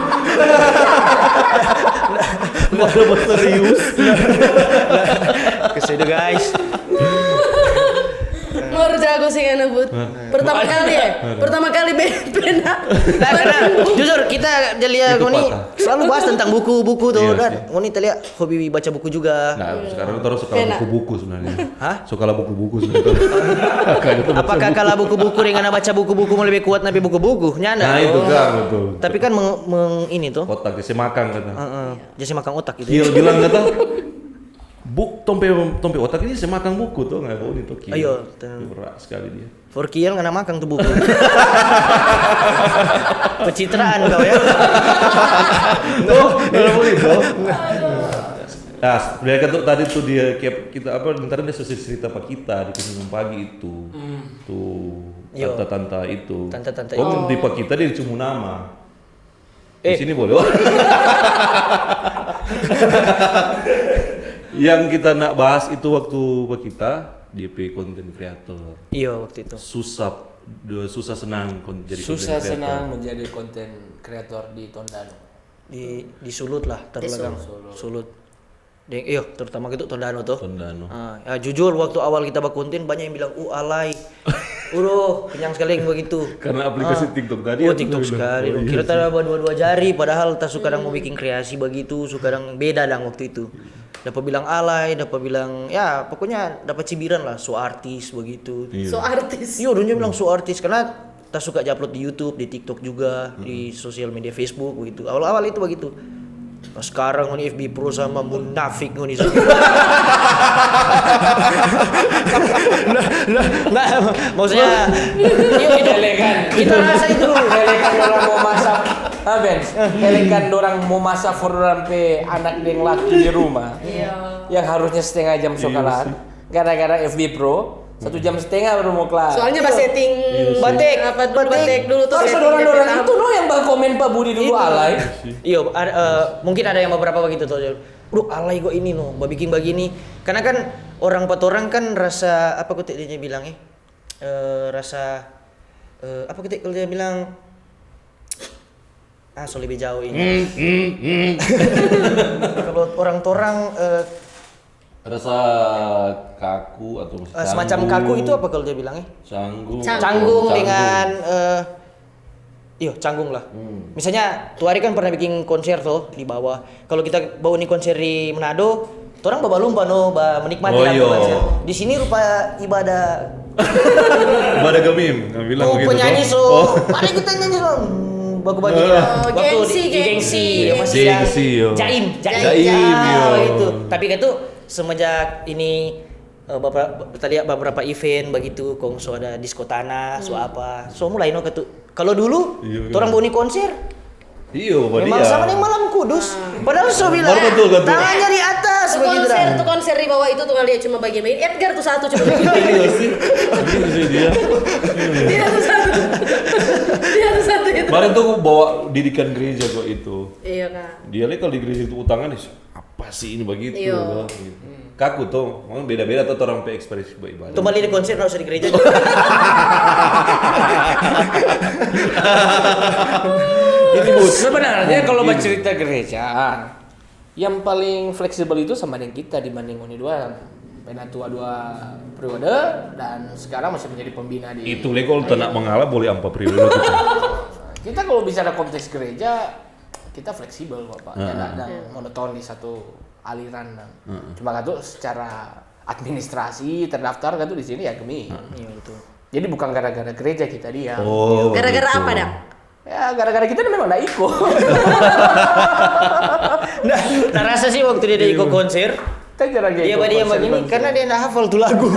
Mau serius. Kesini guys. Luar jago sih kan Bud. Pertama kali pena. Nah, karena jujur kita lihat Itu Ngoni patah. selalu bahas tentang buku-buku tuh Iya dan sih. Ngoni terlihat hobi baca buku juga. Nah, sekarang terus suka Enak. buku-buku sebenarnya. Hah? Suka buku-buku sebenarnya. Apakah kalau buku-buku dengan baca buku-buku mau lebih kuat nabi buku-buku? Nyanda. Nah, itu kan betul. Tapi kan ini tuh. Otak dia makan kata. Jadi makan otak gitu. Kiel bilang kata tompe otak ini saya makan buku tuh nggak kau itu Kiel. Ayo, berat sekali dia. For Kiel nggak makan tuh buku. Pencitraan kau ya. Tuh, kalau itu. Nah, mereka tuh tadi tuh dia kayak kita bentar dia selesai cerita apa kita di Kunjungan Pagi itu. Tuh, Yo. tante-tante itu. Tante-tante Oh, di Pak kita dia cuma nama. Di sini boleh. Yang kita nak bahas itu waktu Pak kita DP content creator. Iya waktu itu. Susah senang jadi Susah content creator. senang menjadi konten kreator di Tondano. Di Sulut lah terlegang. Sulut. Iya terutama gitu Tondano tuh. Tondano. Ya jujur waktu awal kita bakuntin banyak yang bilang alay. Kenyang sekali yang begitu. Karena aplikasi TikTok tadi. TikTok sekali. Kira kita ada dua jari padahal tak suka dang mau bikin kreasi begitu, suka dang beda dang waktu itu. Dapat bilang alay, dapat bilang ya pokoknya dapat cibiran lah so artis begitu. So artis. Iya, dunia bilang so artis karena tak suka upload di YouTube, di TikTok juga, di sosial media Facebook begitu. Awal-awal itu begitu. Nah, sekarang ini FB Pro sama munafik ini. Nah, maksudnya kita rasa itu Elekan orang mau masak, elekan orang mau masak for orang pe anak deng laki di rumah. Yang harusnya setengah jam sokalan, gara-gara FB Pro 1 jam setengah baru mau kelar. Soalnya pas setting batik dulu tuh. Terus setting orang-orang DP itu yang bang komen Pak Budi dulu alay. Iya, mungkin ada yang beberapa begitu tuh. Alay kok ini bikin begini. Karena kan orang petorang kan rasa apa kutik dia bilang rasa apa kutik kalau dia bilang so lebih jauh ini. Kalau orang torang Rasa kaku atau semacam kaku itu apa kalau dia bilangnya? Canggung. Dengan canggung lah. Misalnya tuh hari kan pernah bikin konser tuh di bawah. Kalau kita bawa nih konser di Manado, orang bawa lumpa menikmati konser. Di sini rupa ibadah. Ibadah gamim, nggak bilang begitu. Penyanyi mari kita nyanyi bagi-bagi gengsi masih jaim itu. Tapi itu semenjak ini beberapa event begitu kongso ada disko tanah apa mulai kalau dulu orang boni konser memang sama nih malam kudus padahal bilang tangannya di atas begitu tuh konser di bawah itu tuh dia cuma bagian Edgar tuh satu cuma dia tuh satu itu kemarin tuh bawa didikan gereja kok itu iya kan dia lihat kalau di gereja itu utangan apa sih ini begitu kaku tuh, memang beda-beda tuh orang ekspresi beribadah. Tuh balik di konser nggak usah di gereja. Ini Bu, sebenarnya kalau bercerita gereja, yang paling fleksibel itu sama dengan kita dibanding Uni dua. Penatua dua periode dan sekarang masih menjadi pembina di. Itu kalau tak mengalah boleh apa periode itu. Kita kalau bicara konteks gereja, kita fleksibel Bapak. Dan monoton di satu aliran. Cuma kan tuh secara administrasi terdaftar kan tuh di sini ya Gemi. Iya betul. Jadi bukan gara-gara gereja kita dia. Gara-gara apa Dang? Ya gara-gara kita memang nggak ikut. Nah rasa sih waktu dia ikut konser dia begini karena dia nggak hafal tuh lagu.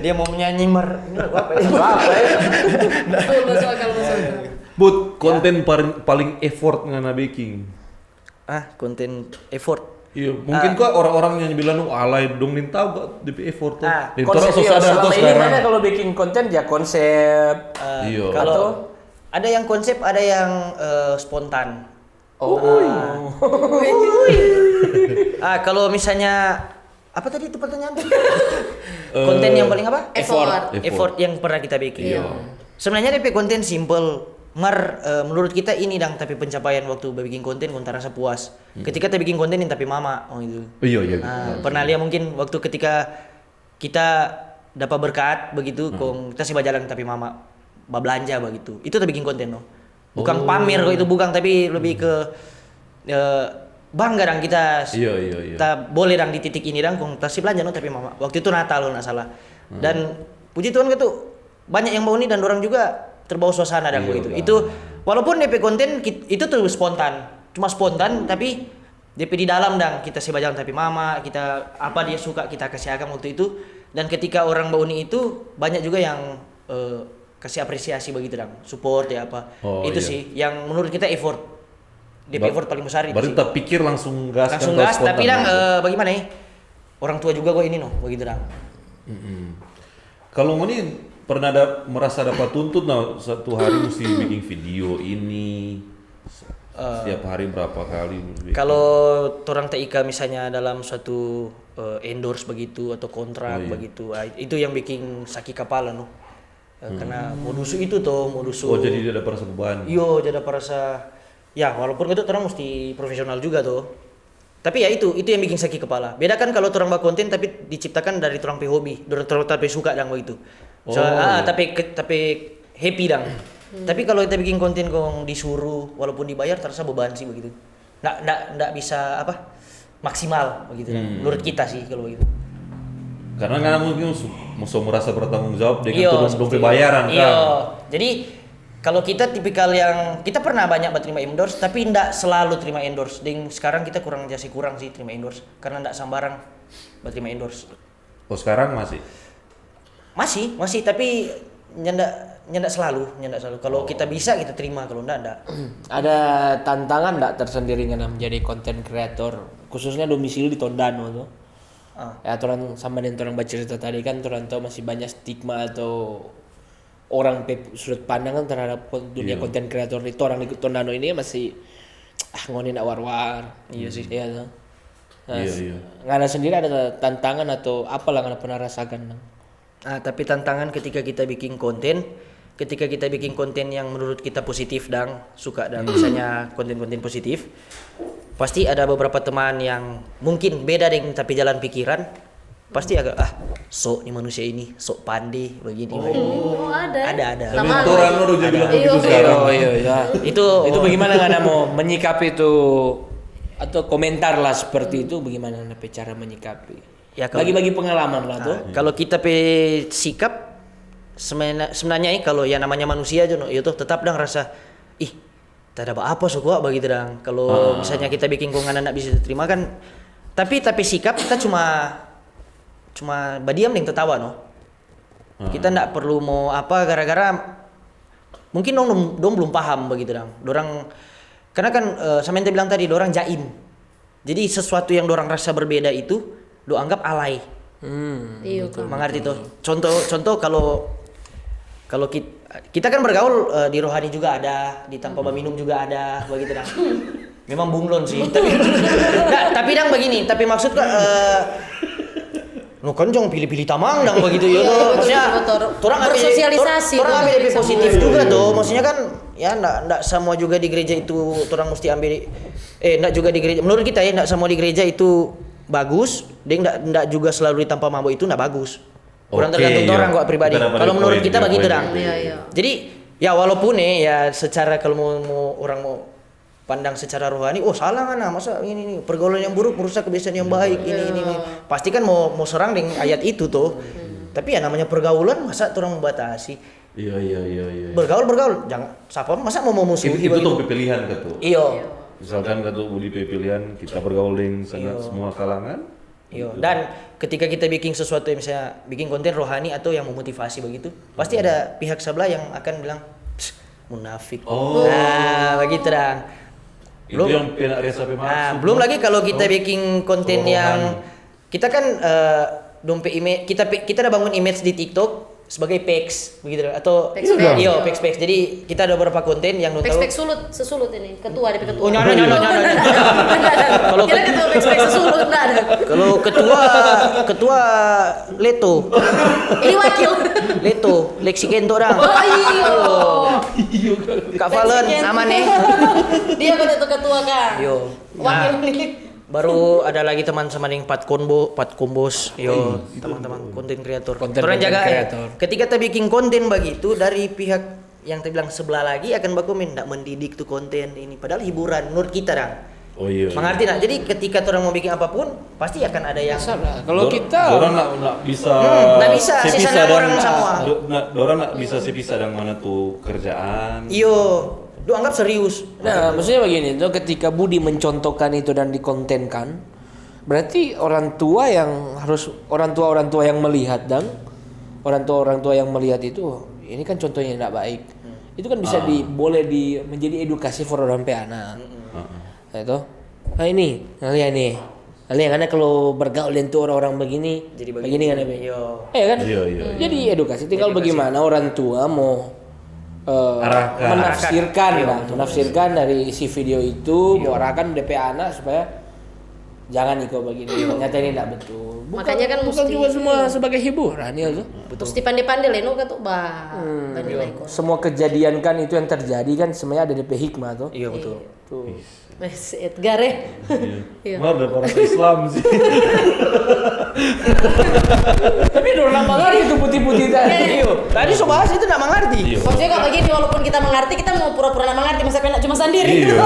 Dia mau menyanyi apa ya? Masuk akal. But konten paling effort ngana baking. Konten effort. Iya, mungkin kok orang-orang yang bilang alay dong nih tahu kok DP effort tuh. Konsep selama ini mana kalau bikin konten ya konsep. Iya. Kalau ada yang konsep, ada yang spontan. Kalau misalnya apa tadi itu pertanyaan? Konten yang paling apa? Effort yang pernah kita bikin. Sebenarnya DP konten simple. Menurut kita ini tapi pencapaian waktu bikin konten kita rasa puas. Ketika kita bikin konten tapi mama itu. Iya. Pernah lihat mungkin waktu ketika kita dapat berkat begitu, kita sih berjalan tapi mama belanja begitu. Itu kita bikin konten bukan pamer kok itu bukan, tapi lebih ke bangga kita. Iya. Kita boleh di titik ini kita sih belanja tapi mama. Waktu itu Natal nggak salah. Dan puji Tuhan gitu banyak yang mau ini dan orang juga terbawa suasana begitu. Itu walaupun DP konten itu tuh spontan, cuma spontan tapi DP di dalam kita sebajalan tapi mama, kita apa dia suka kita kasih agam waktu itu. Dan ketika orang Bauni itu banyak juga yang kasih apresiasi begitu support ya apa. Itu sih yang menurut kita effort. DP effort paling besar itu. Baru tak pikir langsung gas tapi bagaimana ya? Orang tua juga begitu begitu Kalau ini pernah merasa dapat tuntut satu hari mesti bikin video ini setiap hari berapa kali? Kalau orang TIK misalnya dalam suatu endorse begitu atau kontrak begitu, itu yang bikin sakit kepala karena modusu itu modusu. Jadi dia ada perasa beban. Jadi ada perasa walaupun itu orang mesti profesional juga tapi itu yang bikin sakit kepala. Beda kan kalau orang konten tapi diciptakan dari orang hobi, orang tapi suka begitu. Tapi happy Tapi kalau kita bikin konten disuruh walaupun dibayar terasa beban sih begitu. Nggak bisa maksimal begitu menurut kita sih kalau begitu. Karena mungkin mau merasa bertanggung jawab dengan turun bayaran kan. Jadi kalau kita tipikal yang kita pernah banyak terima endorse tapi nggak selalu terima endorse. Dan sekarang kita kurang sih terima endorse karena nggak sembarang terima endorse. Sekarang masih? Masih tapi nyendak selalu. Kalau kita bisa kita terima, kalau enggak. Ada tantangan enggak tersendiri menjadi content creator khususnya domisili di Tondano tuh? Ya orang sama dengan orang bercerita tadi kan orang tahu masih banyak stigma atau orang sudut pandangan terhadap dunia content creator itu orang di Tondano ini masih ngonin war-war. Iya sih. Iya tuh. Nah, Iya. Ngana sendiri ada tantangan atau apa lah Ngana pernah rasakan? Dang? Tapi tantangan ketika kita bikin konten, yang menurut kita positif dan suka dan misalnya konten-konten positif, pasti ada beberapa teman yang mungkin beda dengan tapi jalan pikiran, pasti agak sok nih manusia ini, sok pandai begini. Oh, ada. Ada. Tapi orang udah jadi bilang begitu Iya. sekarang. Iya. Itu bagaimana Ngana mau menyikapi itu atau komentar lah seperti itu, bagaimana Ngana cara menyikapi? Ya, kalau- Bagi-bagi pengalaman lah tuh. Kalau kita sikap sebenarnya kalau yang namanya manusia aja no, itu tetap dang rasa tak ada apa so gua begitu dang. Kalau misalnya kita bikin kongan anak bisa terima kan, tapi sikap kita cuma badiam yang tertawa no. Kita ndak perlu mau apa gara-gara mungkin dong belum paham begitu dang. Dorang karena kan sama yang bilang tadi dorang jaim. Jadi sesuatu yang dorang rasa berbeda itu do anggap alay. Iya kan. Mengerti tuh. Contoh kalau kita kan bergaul di rohani juga ada, di tanpa minum juga ada, begitu dang. Memang bunglon sih, tapi dang begini, tapi maksud no kan jangan pilih-pilih tamang dang begitu ya tuh. Maksudnya orang bersosialisasi. orang ambil lebih positif juga tuh. Maksudnya kan ya ndak semua juga di gereja itu orang mesti ambil ndak juga di gereja. Menurut kita ya ndak semua di gereja itu bagus, dan ndak juga selalu ditanpa mabuk itu ndak bagus. Orang tergantung orang kok pribadi. Kalau menurut kita begitu dang. Iya. Jadi ya walaupun ya secara kalau mau orang mau pandang secara rohani, salah kan masa ini pergaulan yang buruk merusak kebiasaan yang baik ini. Pasti kan mau serang dengan ayat itu tuh. Tapi ya namanya pergaulan masa orang membatasi. Iya. Bergaul jangan siapa masa mau musuhi Itu tuh pilihan kan tuh. Iya. Misalkan kan tuh Budi pilihan kita bergaul dengan sangat semua kalangan. Iya. Dan ketika kita bikin sesuatu yang misalnya bikin konten rohani atau yang memotivasi begitu, pasti ada pihak sebelah yang akan bilang munafik. Nah, begitu dong. Itu yang pernah ada sampai masuk. Belum lagi kalau kita bikin konten yang kita kan dompet image kita udah bangun image di TikTok sebagai pex begitu atau pex. Jadi kita ada beberapa konten yang tahu Pek sesulut ini ketua DP ketua. Oh nyana. Kalau Kira ketua pek sesulut enggak ada. Kalau ketua Leto. Ini wakil. Leto, Lexi Kento dong. Oh iya. Kak Valen aman nih. Dia kan itu ketua kan. Yo. Wakil Nah, nih. baru ada lagi teman sama yang Pat Kombos. Yo, teman-teman konten kreator. Orang jaga kreator. ketika kita bikin konten begitu dari pihak yang kita bilang sebelah lagi akan baku enggak mendidik tuh konten ini padahal hiburan menurut kita dong. Oh iya. Mengerti nak? Jadi ketika orang mau bikin apapun pasti akan ada yang Kalau kita orang nggak bisa. Nggak bisa, sepisah sisanya dan- orang semua. Orang nggak bisa sepisah dengan mana tuh kerjaan. Iyo, lu anggap serius. Nah, maksudnya begini, tuh ketika Budi mencontohkan itu dan dikontenkan, berarti orang tua yang melihat dan orang tua yang melihat itu, ini kan contohnya tidak baik. Itu kan bisa boleh menjadi edukasi for orang anak. Nah, itu. Nah ini, kalian nih. Kalian karena kalau bergaul itu orang-orang begini, Jadi begini kan Iyo. kan? Iya. Jadi edukasi. Tinggal bagaimana orang tua mau menafsirkan dari isi video itu, mengarahkan DP anak supaya jangan ikut begini. Ternyata ini tidak betul. Makanya kan bukan mesti- juga semua sebagai hiburan ya tuh. Mesti pandai-pandai leno kan tuh pandai Semua kejadian kan itu yang terjadi kan semuanya ada DP hikmah tuh. Iya betul. Tuh. Mas Edgar ya. Iya. Malah ada orang Islam sih. Tapi udah lama kali itu putih-putih tadi. Iyo. Tadi so bahas itu enggak mengerti. Iya. Maksudnya kalau begini walaupun kita mengerti kita mau pura-pura nggak mengerti masa kena cuma sendiri. Iya.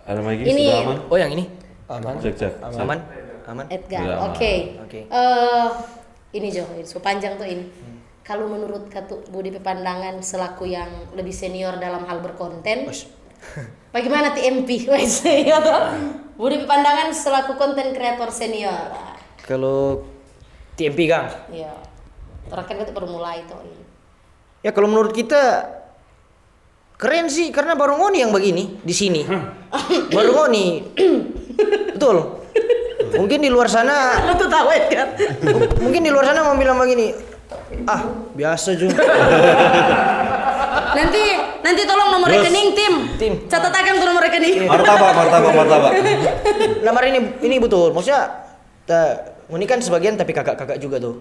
Ada lagi Ini- sudah aman? Oh yang ini Aman. Cek. aman. Edgar. Udah aman. Oke. Oke. Ini Jo, so panjang tuh ini. Kalau menurut Katu Budi Pepandangan selaku yang lebih senior dalam hal berkonten, bagaimana TMP? Wes, ya toh? Budi Pepandangan selaku konten kreator senior. Kalau TMP Kang. Iya. Orang kan itu baru mulai tuh. Ya kalau menurut kita keren sih karena baru ngoni yang begini di sini. Baru ngoni. Betul. Mungkin di luar sana Lo tuh tahu Edgar. mungkin di luar sana mau bilang begini. Biasa juga. Nanti nanti tolong nomor Terus. rekening tim. Catat akan tuh nomor rekening. Martabak. Nomor ini betul. Maksudnya ini kan sebagian tapi kakak-kakak juga tuh.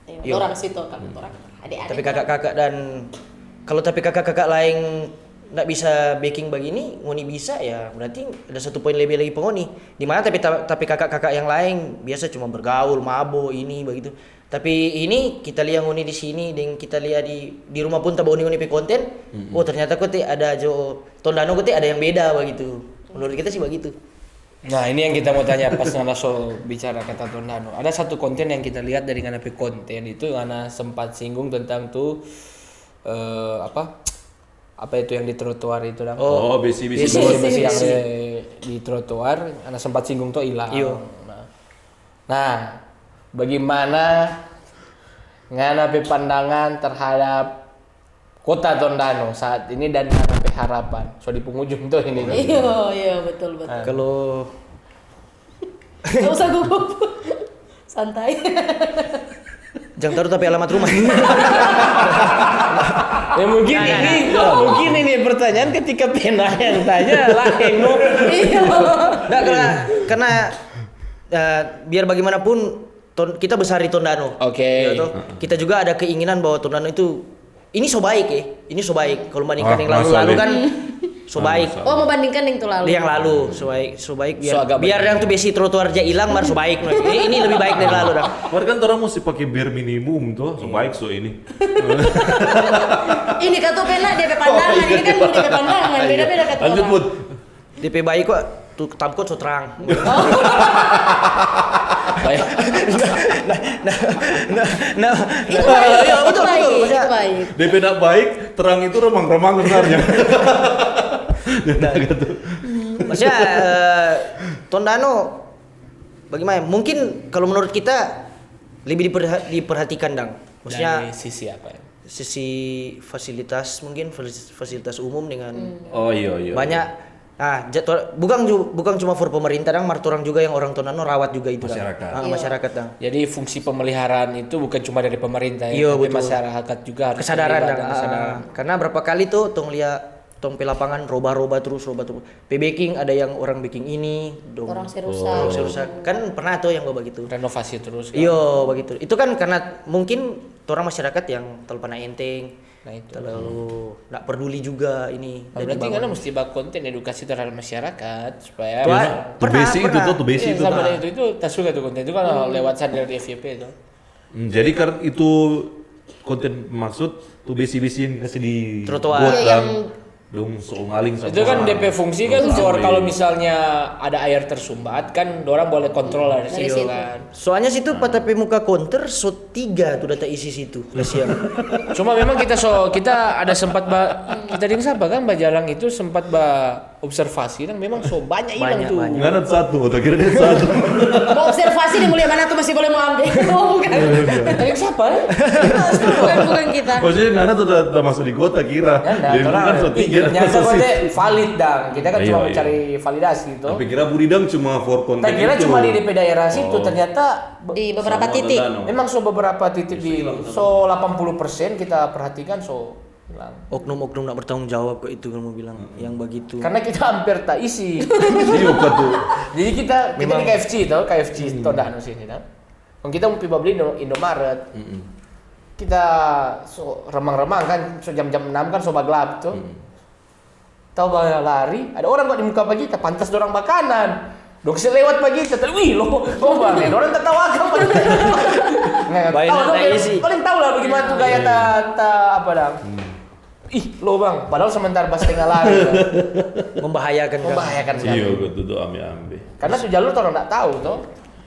Iya, orang situ kan orang. Adik-adik. Tapi kakak-kakak dan kalau tapi kakak-kakak lain nggak bisa baking begini, ngoni bisa ya berarti ada satu poin lebih lagi pengoni. Di mana tapi kakak-kakak yang lain biasa cuma bergaul, mabok ini begitu. Tapi ini kita lihat ngoni di sini dan kita lihat di rumah pun tabau ngoni pe konten. Oh ternyata kok ada Tondano kok ada yang beda begitu. Menurut kita sih begitu. Nah ini yang kita mau tanya pas Ngana so bicara kata Tondano. Ada satu konten yang kita lihat dari Ngana pe konten itu Ngana sempat singgung tentang tuh apa itu yang di trotoar itu dah. Oh, besi Besi yang di trotoar Ngana sempat singgung tuh hilang. Nah, bagaimana Ngana pe pandangan terhadap Kota Tondano saat ini dan Ngana pe harapan. So di penghujung tuh ini. Iya, betul. Kalau Gak usah gugup. Santai. jangan taruh tapi alamat rumah. Ya mungkin ini pertanyaan ketika pena yang tanya lain no. Iya. Nggak, karena biar bagaimanapun kita besar di Tondano. Oke. Gitu. Kita juga ada keinginan bahwa Tondano itu ini so baik ya. Ini so baik. Kalau bandingkan yang lalu-lalu kan so baik. Oh, mau bandingkan yang itu lalu. Yang lalu so baik So agak biar yang tuh besi trotoar aja hilang baru so baik. Ini lebih baik dari lalu dah. Kemarin kan orang mesti pakai bare minimum tuh, so baik so ini. Ini kata pena DP pandangan, ini kan DP pandangan, beda-beda kata Lanjut orang. Bud. DP baik kok tuh tamkot so terang. Nah, Itu baik, iya, itu baik, Maksudnya, itu baik. DP nak baik, terang itu remang-remang sebenarnya. Maksudnya Tondano bagaimana? Mungkin kalau menurut kita lebih diperhatikan dang. Maksudnya Dari sisi apa ya? sisi fasilitas mungkin fasilitas umum dengan Oh iya. banyak. Nah, bukan cuma for pemerintah dang, martorang juga yang orang Tondano rawat juga itu Masyarakat. dang. Masyarakat dang. Jadi fungsi pemeliharaan itu bukan cuma dari pemerintah Iya, tapi betul. masyarakat juga harus Kesadaran terlibat dang. dan kesadaran. Karena berapa kali tuh tong lihat tong pe lapangan roba terus. Baking ada yang orang baking ini, dong. Orang serusak. Serusak. Kan pernah tuh yang bawa begitu. Renovasi terus. Kan? Iya begitu. Itu kan karena mungkin orang masyarakat yang terlalu pandang enteng, Nah itu. terlalu nggak peduli juga ini. Nah, berarti kan mesti bak konten edukasi terhadap masyarakat supaya Tuh basic itu tuh, basic itu. sama itu tak suka tuh konten itu kan lewat sadar di FYP itu. Jadi karena itu konten maksud tuh besi-besi yang kasih di Trotoar. got Iya, dan yang- dong soaling sama. Itu kan DP fungsi kan kalau misalnya ada air tersumbat kan orang boleh kontrol dari Dari situ situ. kan. Soalnya situ pada muka counter so 3 tuh data isi situ. Kasihan. Cuma memang kita ada sempat kita dengan siapa kan Jalang itu sempat observasi kan memang banyak hilang tuh. Nggak ada satu, atau kira dia satu. Mau observasi di mulia mana tuh masih boleh mau ambil. Oh, bukan. Dengan siapa? bukan kita. Maksudnya Nana tuh udah masuk di kota kira. Jadi kan so tiga. Ternyata valid dang. Kita kan Iya, cuma iya. mencari validasi gitu. Tapi kira Budidang cuma for konten Tak kira itu. cuma di DP daerah situ Oh. ternyata Di beberapa Sama titik. Tondano. memang beberapa titik di 80% kita perhatikan hilang. Oknum-oknum nggak bertanggung jawab kok itu kamu bilang yang begitu. Karena kita hampir tak isi. Iya kok tuh. Jadi kita di KFC tau, KFC Tondano sini kan. Kalau kita mau beli Indomaret. Kita remang-remang kan jam-jam 6 kan gelap tuh. Tahu bahwa lari, ada orang kok di muka pagi kita pantas dorang makanan. Dok lewat pagi kita, wih lo bang, orang tak tahu apa. Baik, tak isi. Paling tahu lah bagaimana tuh gaya apa dah. Ih lo bang, padahal sebentar pas tengah lari. Membahayakan kan. Membahayakan Iya sekali. kok tuh ambil. Karena tuh jalur orang tak tahu tuh.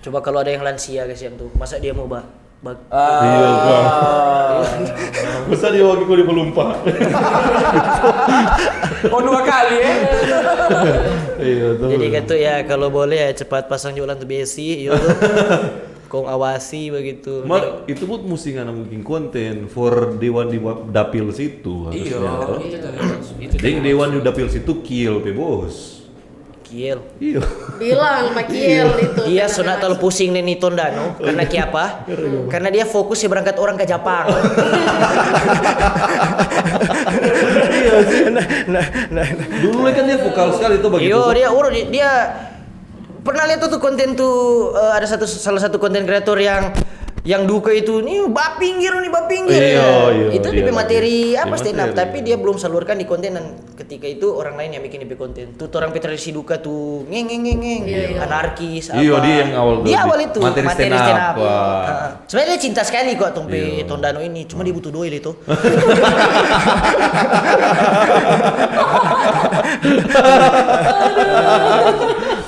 Coba kalau ada yang lansia kasihan tuh, masa dia mau Iya bang. Masa dia waktu kau di pelumpa. Oh 2 kali ya. Iya tuh. Jadi gitu ya kalau boleh ya cepat pasang jualan tuh besi, yo. Kong awasi begitu. Mar, itu pun mesti nggak mungkin konten for dewan di dapil situ harusnya. toh. Itu. Deng dewan di dapil situ kill pe bos. Kiel. Iya. Bilang Pak Kiel itu. Dia sunat terlalu pusing nih Tondano karena apa? Karena dia fokus ya berangkat orang ke Jepang. Dulu kan dia vokal sekali tuh begitu. Iya, dia pernah lihat tuh konten tuh ada salah satu konten kreator yang duka itu nih bab pinggir. Iya, Itu dia DP materi apa materi. stand up, tapi dia belum salurkan di konten, dan ketika itu orang lain yang bikin DP konten. Tuh orang tradisi duka tuh ngeng anarkis apa. Iya, dia yang awal Dia tuh, awal itu materi stand up. Wah. Sebenarnya dia cinta sekali kok Tompe Tondano ini, cuma dia butuh doil itu.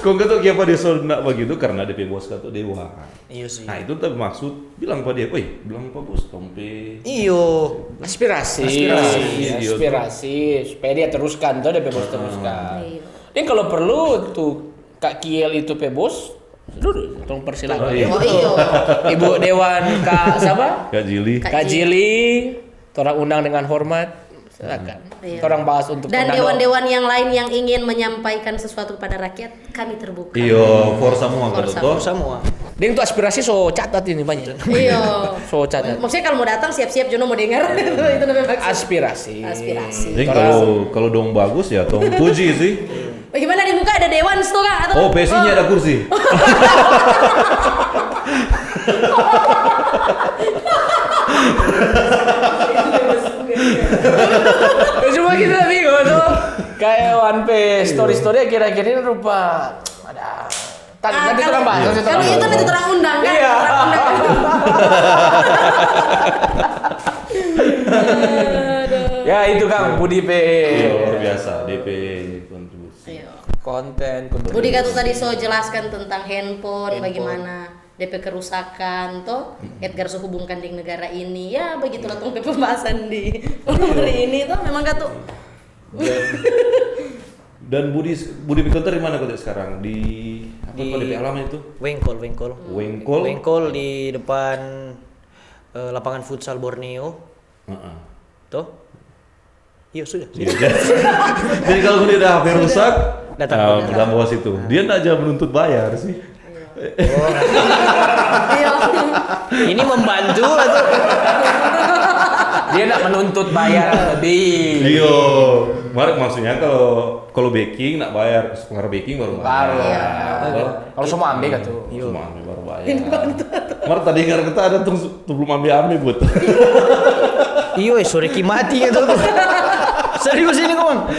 Kok nggak tahu kenapa dia selalu nak begitu, karena DP bos kata dewa. Iya sih. Nah itu tapi maksud bilang pada dia, bilang Pak Bos Tompe. Iyo. Aspirasi supaya dia teruskan tuh dia bebas teruskan. Iya. Dan kalau perlu tuh Kak Kiel itu pebos, dulu tolong persilakan. Oh, iya. Oh iya. Ibu Dewan Kak siapa? Kak Jili. Kak Jili, orang undang dengan hormat. Silakan. Iya. Orang bahas untuk Dan Tondano. dewan-dewan yang lain yang ingin menyampaikan sesuatu kepada rakyat, kami terbuka. Iyo, for semua For gitu semua. toh. Semua. Dia itu aspirasi so catat ini banyak. Iya. So catat. Maksudnya kalau mau datang siap-siap Jono mau dengar itu namanya maksud. Aspirasi. Aspirasi. Jadi kalau dong bagus ya tong puji sih. Bagaimana di muka ada dewan tuh Kak? Atau Oh, PC-nya ada kursi. Cuma kita bingung tuh. Kayak One Piece story-story kira-kira ini rupa ada. Nanti kita bahas. Kalau itu nanti terang undang kan? Iya. Terang undang. Ya itu Kang Budi P. Iya, luar biasa DP kontribusi. Iya. Konten. Budi Katu tadi so jelaskan tentang handphone. Bagaimana DP kerusakan toh Edgar so hubungkan dengan negara ini, ya begitulah tuh pembahasan di hari ini toh memang Katu. Dan Budi Pikonter di mana kau sekarang? Di apa Di- kau DP alamat itu? Wengkol. Wengkol. Wengkol di depan lapangan futsal Borneo. Heeh. Tuh. Iya sudah. Iya, jadi kalau dia udah HP rusak, Datang. dalam bawah situ. Dia enggak aja menuntut bayar sih. Iya. Ini membantu atau Dia nak menuntut bayar lebih. Iya. Maksudnya kalau baking nak bayar, setengah baking baru Baru. bayar. Kalau semua ambil kan tuh. Cuma ambil baru bayar. Mar tadi dengar kita ada tuh belum ambil buat. iyo sore mati gitu. Serius ini Bang.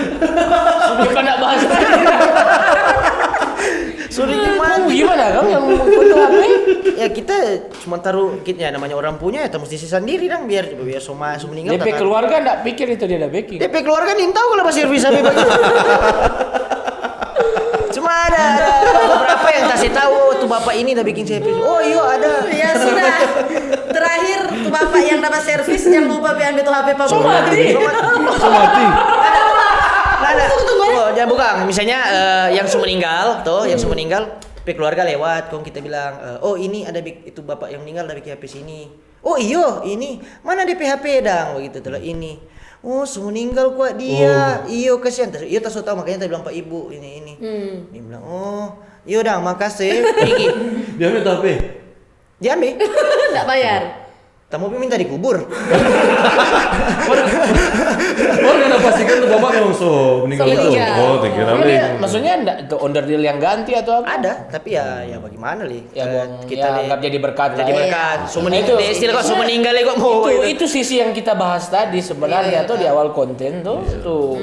Kita nak bahas. Sore Oh, mati. gimana Kang yang foto HP? Ya kita cuma taruh kitnya, namanya orang punya ya mesti sendiri dong biar semua meninggal. DP keluarga enggak pikir itu dia ada backing. DP keluarga nih tahu kalau masih servis HP begitu. Cuma ada beberapa yang kasih tahu tuh bapak ini udah bikin servis. Oh iya ada. Ya sudah. Terakhir tuh bapak yang dapat servis yang lupa ambil tuh HP Pak Budi. Mati. Ada. Oh, jangan bukan. Misalnya yang sudah meninggal, yang sudah meninggal, DP keluarga lewat, kong kita bilang, oh ini ada itu bapak yang meninggal ada bikin HP sini. Oh iyo, ini mana DP HP dang begitu telah ini. Oh, sudah meninggal kok dia. Iyo kasihan. Iyo tak tahu makanya tadi bilang Pak Ibu ini. Dia bilang, "Oh, iyo dang, makasih." Pergi. Dia ambil HP. Dia ambil. Enggak bayar. Tamu minta dikubur. Oh, dia pastikan tuh bapak yang so meninggal itu. meninggal. Oh, tak kira Emang dia, deh. maksudnya enggak itu onderdil yang ganti atau apa? Ada, tapi ya bagaimana li? Ya, Bang, kita ya, nih anggap jadi berkat lah. jadi Iya. berkat. So Nah, meninggal, itu- istilah kok so meninggal kok mau. Itu sisi yang kita bahas tadi sebenarnya tuh di awal konten tuh tuh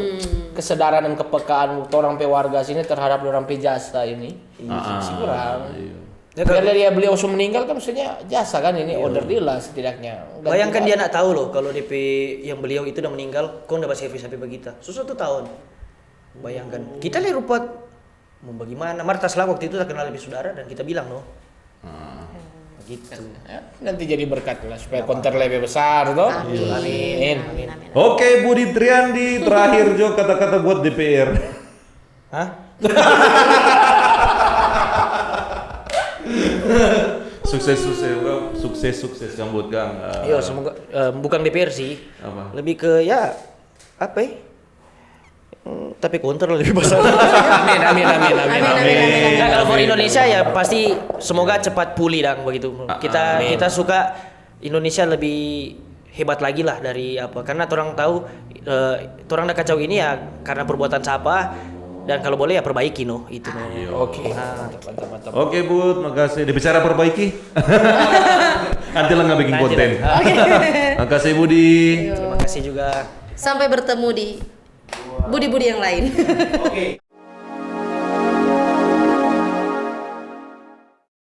kesadaran dan kepekaan orang pe warga sini terhadap orang pe jasa ini masih kurang. Ya, Biar dia beliau sudah meninggal kan maksudnya jasa kan ini order deal lah setidaknya. Bayangkan dia nak tahu loh kalau DP yang beliau itu udah meninggal, kau dapat servis HP begitu. Susah tuh tahun. Bayangkan. Kita lihat rupa mau bagaimana? Marta Selak waktu itu tak kenal lebih saudara dan kita bilang loh. Begitu. Ya, nanti jadi berkat lah supaya konter lebih besar tuh. Amin. Oke, Budi Triandi terakhir Jo kata-kata buat DPR. Hah? Sukses sambut Kang. Iya, semoga bukan DPR sih. Apa? Lebih ke ya apa ya? Tapi counter lebih besar. Amin. Nah, kalau for Indonesia ya pasti semoga cepat pulih dong begitu. Kita suka Indonesia lebih hebat lagi lah dari apa, karena orang tahu orang dah kacau ini ya karena perbuatan siapa, dan kalau boleh ya perbaiki itu Oke. Mantap. Oke Bud, makasih. Dibicara perbaiki. Nanti lah nggak bikin konten. Makasih Budi. terima kasih juga. Sampai bertemu di budi-budi yang lain. Oke.